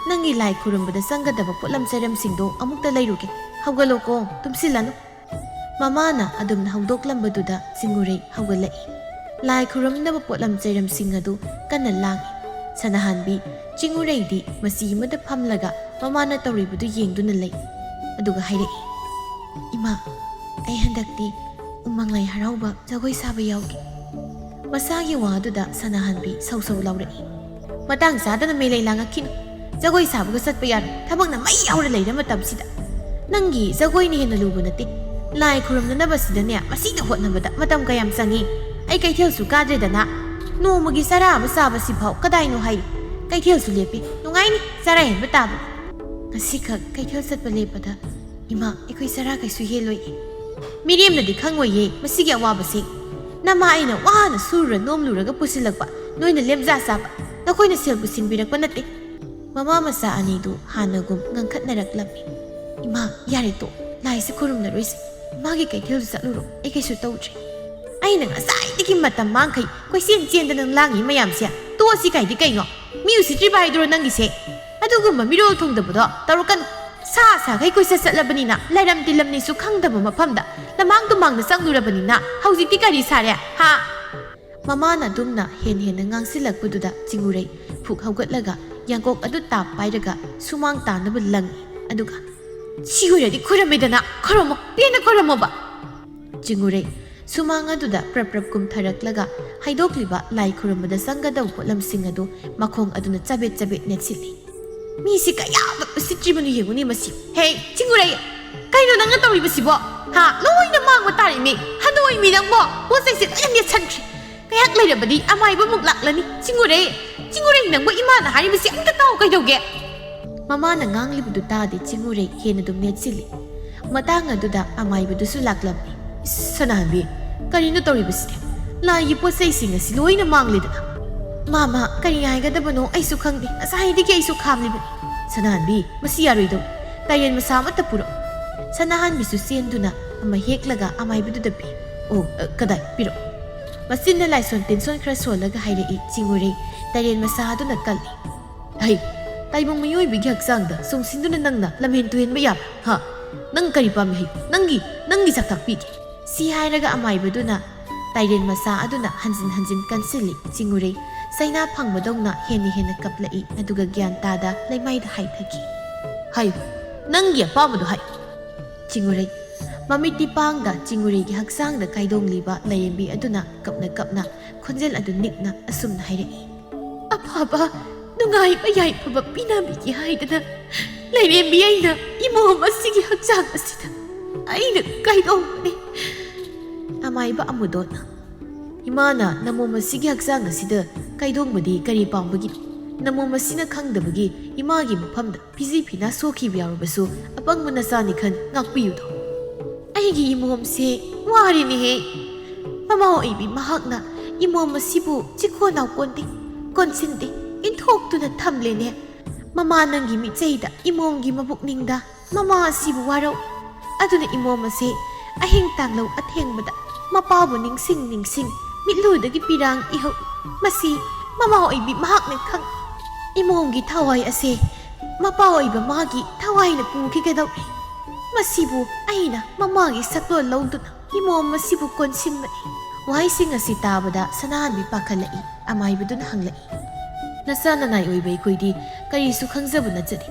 ꯅꯪꯒꯤ ꯂꯥꯏ ꯈꯨꯔꯨꯝꯕꯗ ꯆꯪꯒꯗꯕ ꯄꯣꯠꯂꯝ ꯆꯩꯔꯝꯁꯤꯡꯗꯣ ꯑꯃꯨꯛꯇ ꯂꯩꯔꯨꯒꯦ ꯍꯧꯒꯠꯂꯣꯀꯣ ꯇꯨꯝꯁꯤꯜꯂꯅꯨ꯫ ꯃꯃꯥꯅ ꯑꯗꯨꯝꯅ ꯍꯧꯗꯣꯛꯂꯝꯕꯗꯨꯗ ꯆꯤꯡꯎꯔꯩ ꯍꯧꯒꯠꯂꯛꯏ꯫ ꯂꯥꯏ ꯈꯨꯔꯨꯝꯅꯕ ꯄꯣꯠꯂꯝ ꯆꯩꯔꯝꯁꯤꯡ ꯑꯗꯨ ꯀꯟꯅ ꯂꯥꯡꯏ꯫ ꯁꯅꯥꯍꯟꯕꯤ ꯆꯤꯡꯎꯔꯩꯗꯤ ꯃꯆꯤ ꯑꯃꯗ ꯐꯝꯂꯒ ꯃꯃꯥꯅ ꯇꯧꯔꯤꯕꯗꯨ ꯌꯦꯡꯗꯨꯅ ꯂꯩ ꯑꯗꯨꯒ ꯍꯥꯏꯔꯛꯏ ꯏꯃꯥ ꯑꯩ ꯍꯟꯗꯛꯇꯤ ꯎꯃꯪ ꯂꯥꯏ ꯍꯔꯥꯎꯕ ꯖꯒꯣꯏ ꯁꯥꯕ ꯌꯥꯎꯒꯦ꯫ ꯃꯁꯥꯒꯤ ꯋꯥꯗꯨꯗ ꯁꯅꯥꯍꯟꯕꯤ ꯁꯧ ꯁꯧ ꯂꯥꯎꯔꯛꯏ ꯃꯇꯥꯡ ꯆꯥꯗꯅ ꯃꯦꯂꯩ ꯂꯥꯡꯉꯛꯈꯤꯅꯨ ꯖꯒꯣꯏ ꯁꯥꯕꯒ ꯆꯠꯄ ꯌꯥꯔꯣꯏ ꯊꯕꯛꯅ ꯃꯩ ꯌꯥꯎꯔ ꯂꯩꯔ ꯃꯇꯝꯁꯤꯗ ꯅꯪꯒꯤ ꯖꯒꯣꯏꯅ ꯍꯦꯟꯅ ꯂꯨꯕ ꯅꯠꯇꯦ ꯂꯥꯏ ꯈꯨꯔꯨꯝꯅꯅꯕꯁꯤꯗꯅꯦ ꯃꯁꯤꯗ ꯍꯣꯠꯅꯕꯗ ꯃꯇꯝ ꯀꯌꯥꯝ ꯆꯪꯏ ꯑꯩ ꯀꯩꯊꯦꯜꯁꯨ ꯀꯥꯗ꯭ꯔꯦꯗꯅ ꯅꯣꯡꯃꯒꯤ ꯆꯔꯥ ꯑꯃ ꯆꯥꯕꯁꯤꯐꯥꯎ ꯀꯗꯥꯏꯅꯣ ꯍꯥꯏꯔꯤ ꯀꯩꯊꯦꯜꯁꯨ ꯂꯦꯞꯄꯤ ꯅꯨꯡꯉꯥꯏꯅꯤ ꯆꯔꯥ ꯍꯦꯟꯕ ꯇꯥꯕ ꯉꯁꯤꯈꯛ ꯀꯩꯊꯦꯜ ꯆꯠꯄ ꯂꯦꯞꯄꯗ ꯏꯃꯥ ꯑꯩꯈꯣꯏ ꯆꯔꯥ ꯀꯩꯁꯨ ꯍꯦꯜꯂꯣꯏ ꯃꯤꯔꯦꯝꯅꯗꯤ ꯈꯪꯉꯣꯏꯌꯦ ꯃꯁꯤꯒꯤ ꯑꯋꯥꯕꯁꯦ ꯅꯃꯥ ꯑꯩꯅ ꯋꯥꯅ ꯁꯨꯔꯨꯔ ꯅꯣꯝꯂꯨꯔꯒ ꯄꯨꯁꯤꯜꯂꯛꯄ ꯅꯣꯏꯅ ꯂꯦꯝꯖꯥ ꯆꯥꯕ ꯅꯈꯣꯏꯅ ꯁꯦꯜ ꯄꯨꯁꯤꯟꯕꯤꯔꯛꯄ ꯅꯠꯇꯦ꯫ ꯃꯃꯥ ꯃꯆꯥ ꯑꯅꯤꯗꯨ ꯍꯥꯟꯅꯒꯨꯝ ꯉꯪꯈꯠꯅꯔꯛꯂꯝꯃꯤ꯫ ꯏꯃꯥ ꯌꯥꯔꯦ ꯇꯣ ꯂꯥꯏꯁꯦ ꯈꯨꯔꯨꯝꯅꯔꯣꯏꯁꯦ ꯏꯃꯥꯒꯤ ꯀꯩꯊꯦꯜꯗꯨ ꯆꯠꯂꯨꯔꯣ ꯑꯩ ꯀꯩꯁꯨ ꯇꯧꯗ꯭ꯔꯦ ꯑꯩꯅ ꯉꯁꯥꯏꯗꯒꯤ ꯃꯇꯝ ꯃꯥꯡꯈꯩ ꯀꯣꯏꯆꯦꯟ ꯆꯦꯟꯗꯅ ꯂꯥꯡꯉꯤ ꯃꯌꯥꯝꯁꯦ ꯇꯣꯛꯑꯁꯤ ꯀꯥꯏꯗꯤ ꯀꯩꯅꯣ ꯃꯤ ꯎꯁꯤꯠꯇ꯭ꯔꯤꯕ ꯍꯥꯏꯗꯨꯔꯣ ꯅꯪꯒꯤꯁꯦ ꯑꯗꯨꯒꯨꯝꯕ ミꯔꯣꯜ ꯊꯨꯡꯗꯕꯗꯣ ꯇꯧꯔꯛꯀꯅꯨ ꯁꯥ ꯁꯥꯈꯩ ꯀꯣꯏꯆꯠ ꯆꯠꯂꯕꯅꯤꯅ ꯂꯩꯔꯝ ꯇꯤꯜꯂꯝꯅꯤꯁꯨ ꯈꯪꯗꯕ ꯃꯐꯝꯗ ꯂꯃꯥꯡ ꯇꯨꯃꯥꯡꯗ ꯆꯪꯂꯨꯔꯕꯅꯤꯅ ꯍꯧꯖꯤꯛꯇꯤ ꯀꯔꯤ ꯁꯥꯔꯦ ꯍꯥ ꯃꯃꯥꯅ ꯑꯗꯨꯝꯅ ꯍꯦꯟꯅ ꯉꯥꯡꯁꯤꯜꯂꯛꯄꯗꯨꯗ ꯆꯤꯡꯎꯔꯩ ꯐꯨꯛ ꯍꯧꯒꯠꯂꯒ ꯌꯥꯡꯀꯣꯛ ꯑꯗꯨ ꯇꯥꯞ ꯄꯥꯏꯔꯒ ꯁꯨꯃꯥꯡ ꯇꯥꯅꯕ ꯂꯪꯏ ꯑꯗꯨꯒ ꯁꯤ ꯑꯣꯏꯔꯗꯤ ꯈꯨꯔꯝꯃꯦꯗꯅ ꯈꯨꯔꯝꯃꯣ ꯄꯦꯟꯅ ꯈꯨꯔꯝꯃꯣꯕ꯫ ꯆꯤꯡꯎꯔꯩ ꯁꯨꯃꯥꯡ ꯑꯗꯨꯗ ꯄ꯭ꯔꯞ ꯀꯨꯝꯊꯔꯛꯂꯒ ꯍꯩꯗꯣꯛꯂꯤꯕ ꯂꯥꯏ ꯈꯨꯔꯨꯝꯕꯗ ꯆꯪꯒꯗꯕ ꯄꯣꯠꯂꯝꯁꯤꯡ ꯑꯗꯨ ꯃꯈꯣꯡ ꯑꯗꯨꯅ ꯆꯕꯦꯠ ꯆꯕꯦꯠ ꯅꯦꯠꯁꯤꯜꯂꯤ꯫ ꯃꯤꯁꯤ ꯀꯌꯥꯃꯨꯛ ꯎꯁꯤꯠꯇ꯭ꯔꯤꯕꯅꯣ ꯌꯦꯡꯉꯨꯅꯦ ꯃꯁꯤ ꯍꯦ ꯆꯤꯡꯎꯔꯩ ꯀꯩꯅꯣ ꯅꯪꯅ ꯇꯧꯔꯤꯕꯁꯤꯕꯣ ꯍꯥ ꯂꯣꯏꯅ ꯃꯥꯡꯕ ꯇꯥꯔꯤꯃꯤ ꯍꯟꯗꯣꯛꯏꯃꯤ ꯅꯪꯕꯣ ꯄꯣꯠ ꯆꯩꯁꯦ ꯂꯣꯏꯅ ꯅꯦꯠꯁꯟꯈ꯭ꯔꯦ ꯉꯥꯏꯍꯥꯛ ꯂꯩꯔꯕꯗꯤ ꯑꯃꯥꯏꯕꯃꯨꯛ ꯂꯥꯛꯂꯅꯤ ꯆꯤꯡꯎꯔꯩ ꯅꯪꯕꯨ ꯏꯃꯥꯅ ꯍꯥꯏꯔꯤꯕꯁꯤ ꯑꯝꯇ ꯇꯥꯎ ꯀꯩꯗꯧꯒꯦ꯫ ꯃꯃꯥꯅ ꯉꯥꯡꯂꯤꯕꯗꯨ ꯇꯥꯗꯦ ꯆꯤꯡꯎꯔꯩ ꯍꯦꯟꯅ ꯑꯗꯨꯝ ꯅꯦꯠꯁꯤꯜꯂꯤ꯫ ꯃꯇꯥꯡ ꯑꯗꯨꯗ ꯑꯃꯥꯏꯕꯗꯨꯁꯨ ꯂꯥꯛꯂꯝꯃꯤ꯫ ꯁꯅꯥꯍꯟꯕꯤ ꯀꯔꯤꯅꯣ ꯇꯧꯔꯤꯕꯁꯤꯗꯤ ꯂꯥꯏꯒꯤ ꯄꯣꯠ ꯆꯩꯁꯤꯡ ꯑꯁꯤ ꯂꯣꯏꯅ ꯃꯥꯡꯂꯦꯗꯅ ꯃꯥꯃꯥ ꯀꯔꯤ ꯍꯥꯏꯒꯗꯕꯅꯣ ꯑꯩꯁꯨ ꯈꯪꯗꯦ ꯉꯁꯥꯏꯗꯒꯤ ꯑꯩꯁꯨ ꯈꯥꯝꯂꯤꯕꯅꯤ꯫ ꯁꯅꯥꯍꯟꯕꯤ ꯃꯁꯤ ꯌꯥꯔꯣꯏꯗꯧ ꯇꯥꯏꯔꯦꯟ ꯃꯁꯥ ꯑꯃꯠꯇ ꯄꯨꯔꯛ ꯁꯅꯥꯍꯟꯕꯤꯁꯨ ꯆꯦꯟꯗꯨꯅ ꯑꯃ ꯍꯦꯛꯂꯒ ꯑꯃꯥꯏꯕꯗꯨꯗ ꯄꯤ ꯑꯣ ꯀꯗꯥꯏ ꯄꯤꯔꯛ ꯃꯆꯤꯟꯅ ꯂꯥꯏꯁꯣꯟ ꯇꯤꯟꯁꯣꯟ ꯈꯔ ꯁꯣꯜꯂꯒ ꯍꯥꯏꯔꯛꯏ ꯆꯤꯡꯎꯔꯩ ꯇꯥꯏꯔꯦꯟ ꯃꯁꯥ ꯑꯗꯨꯅ ꯀꯜꯂꯤ꯫ ꯍꯩ ꯇꯥꯏꯕꯪ ꯃꯤꯑꯣꯏꯕꯒꯤ ꯍꯛꯆꯥꯡꯗ ꯆꯣꯡꯁꯤꯟꯗꯨꯅ ꯅꯪꯅ ꯂꯝꯍꯦꯟ ꯇꯨꯍꯦꯟꯕ ꯌꯥꯕ ꯍꯥ ꯅꯪ ꯀꯔꯤ ꯄꯥꯝꯃꯤ ꯍꯩ ꯅꯪꯒꯤ ꯆꯥꯛꯇꯥꯛ ꯄꯤꯒꯦ ꯁꯤ ꯍꯥꯏꯔꯒ ꯑꯃꯥꯏꯕꯗꯨꯅ ꯇꯥꯏꯔꯦꯟ ꯃꯆꯥ ꯑꯗꯨꯅ ꯍꯟꯖꯤꯟ ꯀꯟꯁꯤꯜꯂꯤ꯫ ꯆꯤꯡꯎꯔꯩ ꯆꯩꯅꯥ ꯐꯪꯕꯗꯧꯅ ꯍꯦꯟꯅ ꯀꯞꯂꯛꯏ ꯑꯗꯨꯒ ꯒ꯭ꯌꯥꯟ ꯇꯥꯗ ꯂꯩꯃꯥꯏꯗ ꯍꯥꯏꯊꯈꯤ꯫ ꯍꯥꯏꯌꯨ ꯅꯪꯒꯤ ꯑꯄꯥꯝꯕꯗꯣ ꯍꯥꯏ ꯆꯤꯡꯎꯔꯩ ꯃꯃꯤꯠꯇꯤ ꯄꯥꯡꯗ ꯆꯤꯡꯎꯔꯩꯒꯤ ꯍꯛꯆꯥꯡꯗ ꯀꯥꯏꯗꯣꯡꯂꯤꯕ ꯂꯥꯏꯔꯦꯝꯕꯤ ꯑꯗꯨꯅ ꯀꯞꯅ ꯈꯣꯟꯖꯦꯜ ꯑꯗꯨ ꯅꯤꯛꯅ ꯑꯁꯨꯝꯅ ꯍꯥꯏꯔꯛꯏ ꯑꯐꯕ ꯅꯨꯡꯉꯥꯏꯕ ꯌꯥꯏꯐꯕ ꯄꯤꯅꯕꯤꯒꯦ ꯍꯥꯏꯗꯅ ꯂꯥꯏꯔꯦꯝꯕꯤ ꯑꯩꯅ ꯏꯃꯣꯝ ꯑꯁꯤꯒꯤ ꯍꯛꯆꯥꯡ ꯑꯁꯤꯗ ꯑꯩꯅ ꯀꯥꯏꯗꯣꯡꯕꯅꯤ꯫ ꯑꯃꯥꯏꯕ ꯑꯃꯨꯗꯣꯟꯅ ꯏꯃꯥꯅ ꯅꯃꯣꯝ ꯑꯁꯤꯒꯤ ꯍꯛꯆꯥꯡ ꯑꯁꯤꯗ ꯀꯥꯏꯗꯣꯡꯕꯗꯤ ꯀꯔꯤ ꯄꯥꯝꯕꯒꯤꯅꯣ ꯅꯃꯣꯝ ꯑꯁꯤꯅ ꯈꯪꯗꯕꯒꯤ ꯏꯃꯥꯒꯤ ꯃꯐꯝꯗ ꯐꯤꯖꯤ ꯐꯤꯅꯥ ꯁꯣꯛꯈꯤꯕ ꯌꯥꯎꯔꯕꯁꯨ ꯑꯄꯪꯕ ꯅꯆꯥꯅꯤ ꯈꯟ ꯉꯥꯛꯄꯤꯌꯨꯗꯣ ꯑꯩꯒꯤ ꯏꯃꯣꯝꯁꯦ ꯋꯥꯔꯤꯅꯦꯍꯦ ꯃꯃꯥ ꯑꯣꯏꯕꯤ ꯃꯍꯥꯛꯅ ꯏꯃꯣꯝ ꯑꯁꯤꯕꯨ ꯆꯤꯛꯀꯣ ꯅꯥꯎꯀꯣꯟꯗꯦ ꯀꯣꯟꯁꯤꯟꯗꯦ ꯏꯟꯊꯣꯛꯇꯨꯅ ꯊꯝꯂꯦꯅꯦ ꯃꯃꯥ ꯅꯪꯒꯤ ꯃꯤꯠꯆꯩꯗ ꯏꯃꯣꯝꯒꯤ ꯃꯕꯨꯛꯅꯤꯡꯗ ꯃꯃꯥ ꯑꯁꯤꯕꯨ ꯋꯥꯔꯧ ꯑꯗꯨꯅ ꯏꯃꯣꯝ ꯑꯁꯤ ꯑꯍꯤꯡ ꯇꯥꯡꯂꯧ ꯑꯊꯦꯡꯕꯗ ꯃꯄꯥꯕꯨ ꯅꯤꯡꯁꯤꯡ ꯃꯤꯠꯂꯨꯗꯒꯤ ꯄꯤꯔꯥꯡ ꯏꯍꯧ ꯃꯁꯤ ꯃꯃꯥ ꯑꯣꯏꯕꯤ ꯃꯍꯥꯛꯅ ꯈꯪ ꯏꯃꯣꯝꯒꯤ ꯊꯋꯥꯏ ꯑꯁꯦ ꯃꯄꯥ ꯑꯣꯏꯕ ꯃꯥꯒꯤ ꯊꯋꯥꯏꯅ ꯄꯨꯈꯤꯒꯗꯧꯔꯤ ꯃꯁꯤꯕꯨ ꯑꯩꯅ ꯃꯃꯥꯒꯤ ꯁꯛꯂꯣꯟ ꯂꯧꯗꯨꯅ ꯏꯃꯣꯝ ꯑꯁꯤꯕꯨ ꯀꯣꯟꯁꯤꯟꯕꯅꯤ꯫ ꯋꯥꯍꯩꯁꯤꯡ ꯑꯁꯤ ꯇꯥꯕꯗ ꯁꯅꯥꯍꯟꯕꯤ ꯄꯥꯈꯠꯂꯛꯏ ꯑꯃꯥꯏꯕꯗꯨꯅ ꯍꯪꯂꯛꯏ ꯅꯆꯥ ꯅꯅꯥꯏ ꯑꯣꯏꯕ ꯑꯩꯈꯣꯏꯗꯤ ꯀꯔꯤꯁꯨ ꯈꯪꯖꯕ ꯅꯠꯆꯗꯦ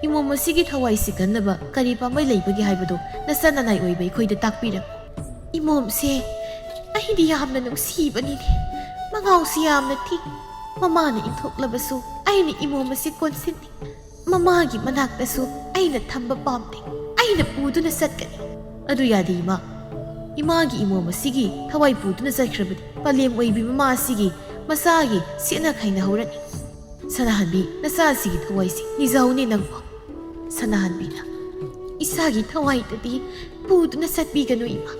ꯏꯃꯣꯝ ꯑꯁꯤꯒꯤ ꯊꯋꯥꯏ ꯁꯤꯒꯟꯅꯕ ꯀꯔꯤ ꯄꯥꯝꯕꯩ ꯂꯩꯕꯒꯦ ꯍꯥꯏꯕꯗꯨ ꯅꯆꯥ ꯅꯅꯥꯏ ꯑꯣꯏꯕ ꯑꯩꯈꯣꯏꯗ ꯇꯥꯛꯄꯤꯔꯝ ꯏꯃꯣꯝꯁꯦ ꯑꯩꯗꯤ ꯌꯥꯝꯅ ꯅꯨꯡꯁꯤꯕꯅꯤꯅꯦ ꯃꯉꯥꯎꯁꯤ ꯌꯥꯝꯅ ꯊꯤ ꯃꯃꯥꯅ ꯏꯟꯊꯣꯛꯂꯕꯁꯨ ꯑꯩꯅ ꯏꯃꯣꯝ ꯑꯁꯤ ꯀꯣꯟꯁꯤꯟꯅꯤ ꯃꯃꯥꯒꯤ ꯃꯅꯥꯛꯇꯁꯨ ꯑꯩꯅ ꯊꯝꯕ ꯄꯥꯝꯗꯦ ꯑꯩꯅ ꯄꯨꯗꯨꯅ ꯆꯠꯀꯅꯤ ꯑꯗꯨ ꯌꯥꯗꯦ ꯏꯃꯥꯒꯤ ꯏꯃꯣꯝ ꯑꯁꯤꯒꯤ ꯊꯋꯥꯏ ꯄꯨꯗꯨꯅ ꯆꯠꯈ꯭ꯔꯕꯗꯤ ꯄꯂꯦꯝ ꯑꯣꯏꯕꯤ ꯃꯃꯥ ꯑꯁꯤꯒꯤ ꯃꯆꯥꯒꯤ ꯁꯦꯠꯅ ꯈꯥꯏꯅꯍꯧꯔꯅꯤ ꯁꯅꯥꯍꯟꯕꯤ ꯅꯆꯥ ꯑꯁꯤꯒꯤ ꯊꯋꯥꯏꯁꯤ ꯅꯤꯖꯧꯅꯦ ꯅꯪꯕꯣ ꯁꯅꯥꯍꯟꯕꯤꯅ ꯏꯁꯥꯒꯤ ꯊꯋꯥꯏꯗꯗꯤ ꯄꯨꯗꯨꯅ ꯆꯠꯄꯤꯒꯅꯨ ꯏꯃꯥ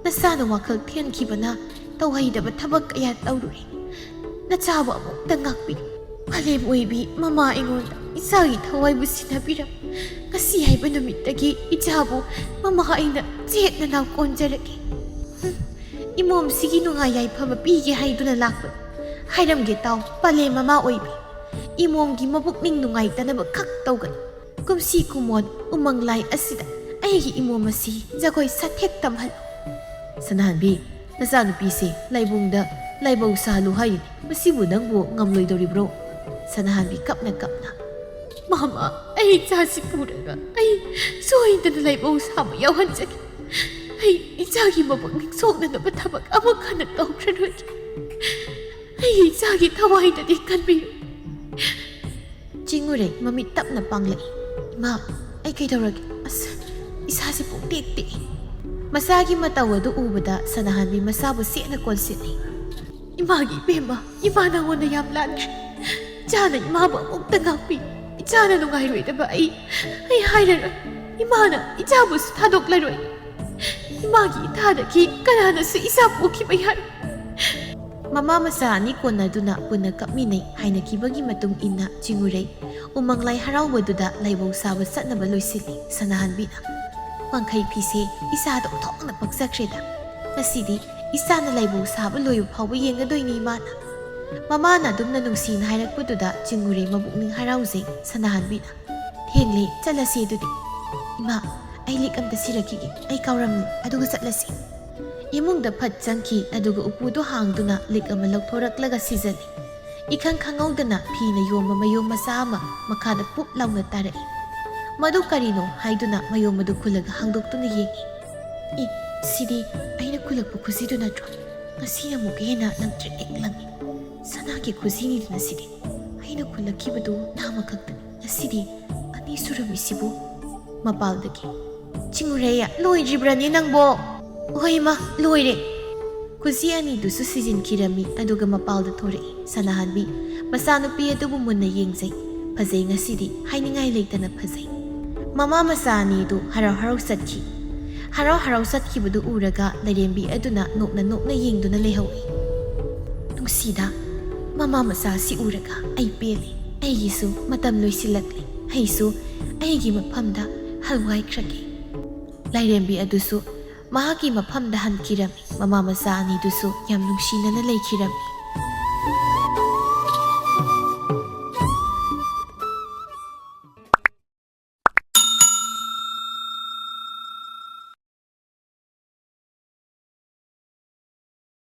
ꯅꯆꯥꯅ ꯋꯥꯈꯜ ꯊꯦꯟꯈꯤꯕꯅ ꯇꯧꯍꯩꯗꯕ ꯊꯕꯛ ꯀꯌꯥ ꯇꯧꯔꯨꯔꯦ ꯅꯆꯥꯕꯨ ꯑꯃꯨꯛꯇ ꯉꯥꯛꯄꯤꯌꯨ ꯄꯂꯦꯝ ꯑꯣꯏꯕꯤ ꯃꯃꯥ ꯑꯩꯉꯣꯟꯗ ꯏꯆꯥꯒꯤ ꯊꯋꯥꯏꯕꯨ ꯁꯤꯟꯅꯕꯤꯔꯝ ꯉꯁꯤ ꯍꯥꯏꯕ ꯅꯨꯃꯤꯠꯇꯒꯤ ꯏꯆꯥꯕꯨ ꯃꯃꯥ ꯑꯩꯅ ꯆꯦꯠꯅ ꯅꯥꯎ ꯀꯣꯟꯖꯔꯒꯦ ꯏꯃꯣꯝꯁꯤꯒꯤ ꯅꯨꯡꯉꯥꯏ ꯌꯥꯏꯐꯕ ꯄꯤꯒꯦ ꯍꯥꯏꯗꯨꯅ ꯂꯥꯛꯄ ꯍꯥꯏꯔꯝꯒꯦ ꯇꯥꯎ ꯄꯂꯦꯝ ꯃꯃꯥ ꯑꯣꯏꯕꯤ ꯏꯃꯣꯝꯒꯤ ꯃꯕꯨꯛꯅꯤꯡ ꯅꯨꯡꯉꯥꯏꯇꯅꯕ ꯈꯛ ꯇꯧꯒꯅꯨ ꯀꯨꯝꯁꯤ ꯀꯨꯃꯣꯟ ꯎꯃꯪ ꯂꯥꯏ ꯑꯁꯤꯗ ꯑꯩꯒꯤ ꯏꯃꯣꯝ ꯑꯁꯤ ꯖꯒꯣꯏ ꯁꯥꯊꯦꯛ ꯇꯝꯍꯜꯂꯨ ꯁꯅꯥꯍꯟꯕꯤ ꯅꯆꯥꯅꯨꯄꯤꯁꯦ ꯂꯥꯏꯕꯨꯡꯗ ꯂꯥꯏꯕꯧ ꯁꯥꯍꯜꯂꯨ ꯍꯥꯏꯔꯤꯅꯤ ꯃꯁꯤꯕꯨ ꯅꯪꯕꯨ ꯉꯝꯂꯣꯏꯗꯧꯔꯤꯕ꯭ꯔꯣ ꯁꯅꯥꯍꯟꯕꯤ ꯀꯞꯅ ꯃꯃꯥ ꯑꯩ ꯏꯆꯥꯁꯤ ꯄꯨꯔꯒ ꯑꯩ ꯁꯣꯏꯗꯅ ꯂꯥꯏꯕꯧ ꯁꯥꯕ ꯌꯥꯎꯍꯟꯖꯒꯦ ꯑꯩ ꯏꯆꯥꯒꯤ ꯃꯕꯨꯛꯅꯤꯡ ꯁꯣꯛꯅꯅꯕ ꯊꯕꯛ ꯑꯃꯨꯛ ꯍꯟꯅ ꯇꯧꯈ꯭ꯔꯔꯣꯏꯒꯦ ꯑꯩ ꯏꯆꯥꯒꯤ ꯊꯋꯥꯏꯗꯗꯤ ꯀꯟꯕꯤꯌꯨ ꯆꯤꯡꯎꯔꯩ ꯃꯃꯤꯠ ꯇꯞꯅ ꯄꯥꯡꯂꯛꯏ ꯏꯃꯥ ꯑꯩ ꯀꯩꯗꯧꯔꯒꯦ ꯑꯁ ꯏꯁꯥꯁꯤ ꯄꯨꯡꯇꯦꯛ ꯇꯦꯛꯏ ꯃꯆꯥꯒꯤ ꯃꯇꯧ ꯑꯗꯨ ꯎꯕꯗ ꯁꯅꯥꯍꯟꯕꯤ ꯃꯁꯥꯕꯨ ꯁꯦꯠꯅ ꯀꯣꯟꯁꯤꯜꯂꯤ ꯏꯃꯥꯒꯤ ꯏꯕꯦꯝꯃ ꯏꯃꯥ ꯅꯉꯣꯟꯗ ꯌꯥꯝ ꯂꯥꯟꯈ꯭ꯔꯦ ꯏꯆꯥꯅ ꯏꯃꯥꯕꯨ ꯑꯃꯨꯛꯇ ꯉꯥꯛꯄꯤꯌꯨ ꯏꯆꯥꯅ ꯅꯨꯡꯉꯥꯏꯔꯣꯏꯗꯕ ꯑꯩ ꯍꯥꯏꯔꯔꯣꯏ ꯏꯃꯥꯅ ꯏꯆꯥꯕꯨꯁꯨ ꯊꯥꯗꯣꯛꯂꯔꯣꯏ 이마기 다르기 까나나스 이사포기 바야로 Mama masa ni konaduna puna kapminay hainakibagi matung ina jinguray umanglay harawaduda laybong sawa satnaba loisili sanahanbina wangkay pise isa do thong na pagsakreda nasidi isa na laybong sawa loyo phawa yengadoy ni mana mama na dumna nungsin hairakpududa jinguray mabukning harawze sanahanbina thengli chalasi dudi ima ay lik amta sirakigi ay kawram aduga chatlasi imungda phat changki aduga upudo hangduna lik ama lauthoraklaga sizani ikhang khangawdana phina yoma mayom masa ama makhada pup launa tarai madu karino haiduna mayom madu khulaga hangdoktuna yengi sidi aina khulakpu khusi du natro ngasi amuk hena nangtre eklangi sanaki khusi ni duna sidi aina khulakibadu nama khakta ngasi ani surami sibu mapaldagi chingureya loi jibrani nangbo Oima, loire. Kusi ani dusu season kirami aduga mapalda thore sanahanbi masanupi adubu munna yengzai phazai ngasidi hainingai leitana phazai mama masani du harau harau satki budu uraga lairembi aduna nokna yengduna lehawi nungsida mama masasi uraga ai pele ai yisu matam loisilakle haisu aigi maphamda halwai khrake lairembi adusu mahaki mafamda hankirami mama masa ani dusu yam nungsinana leikirami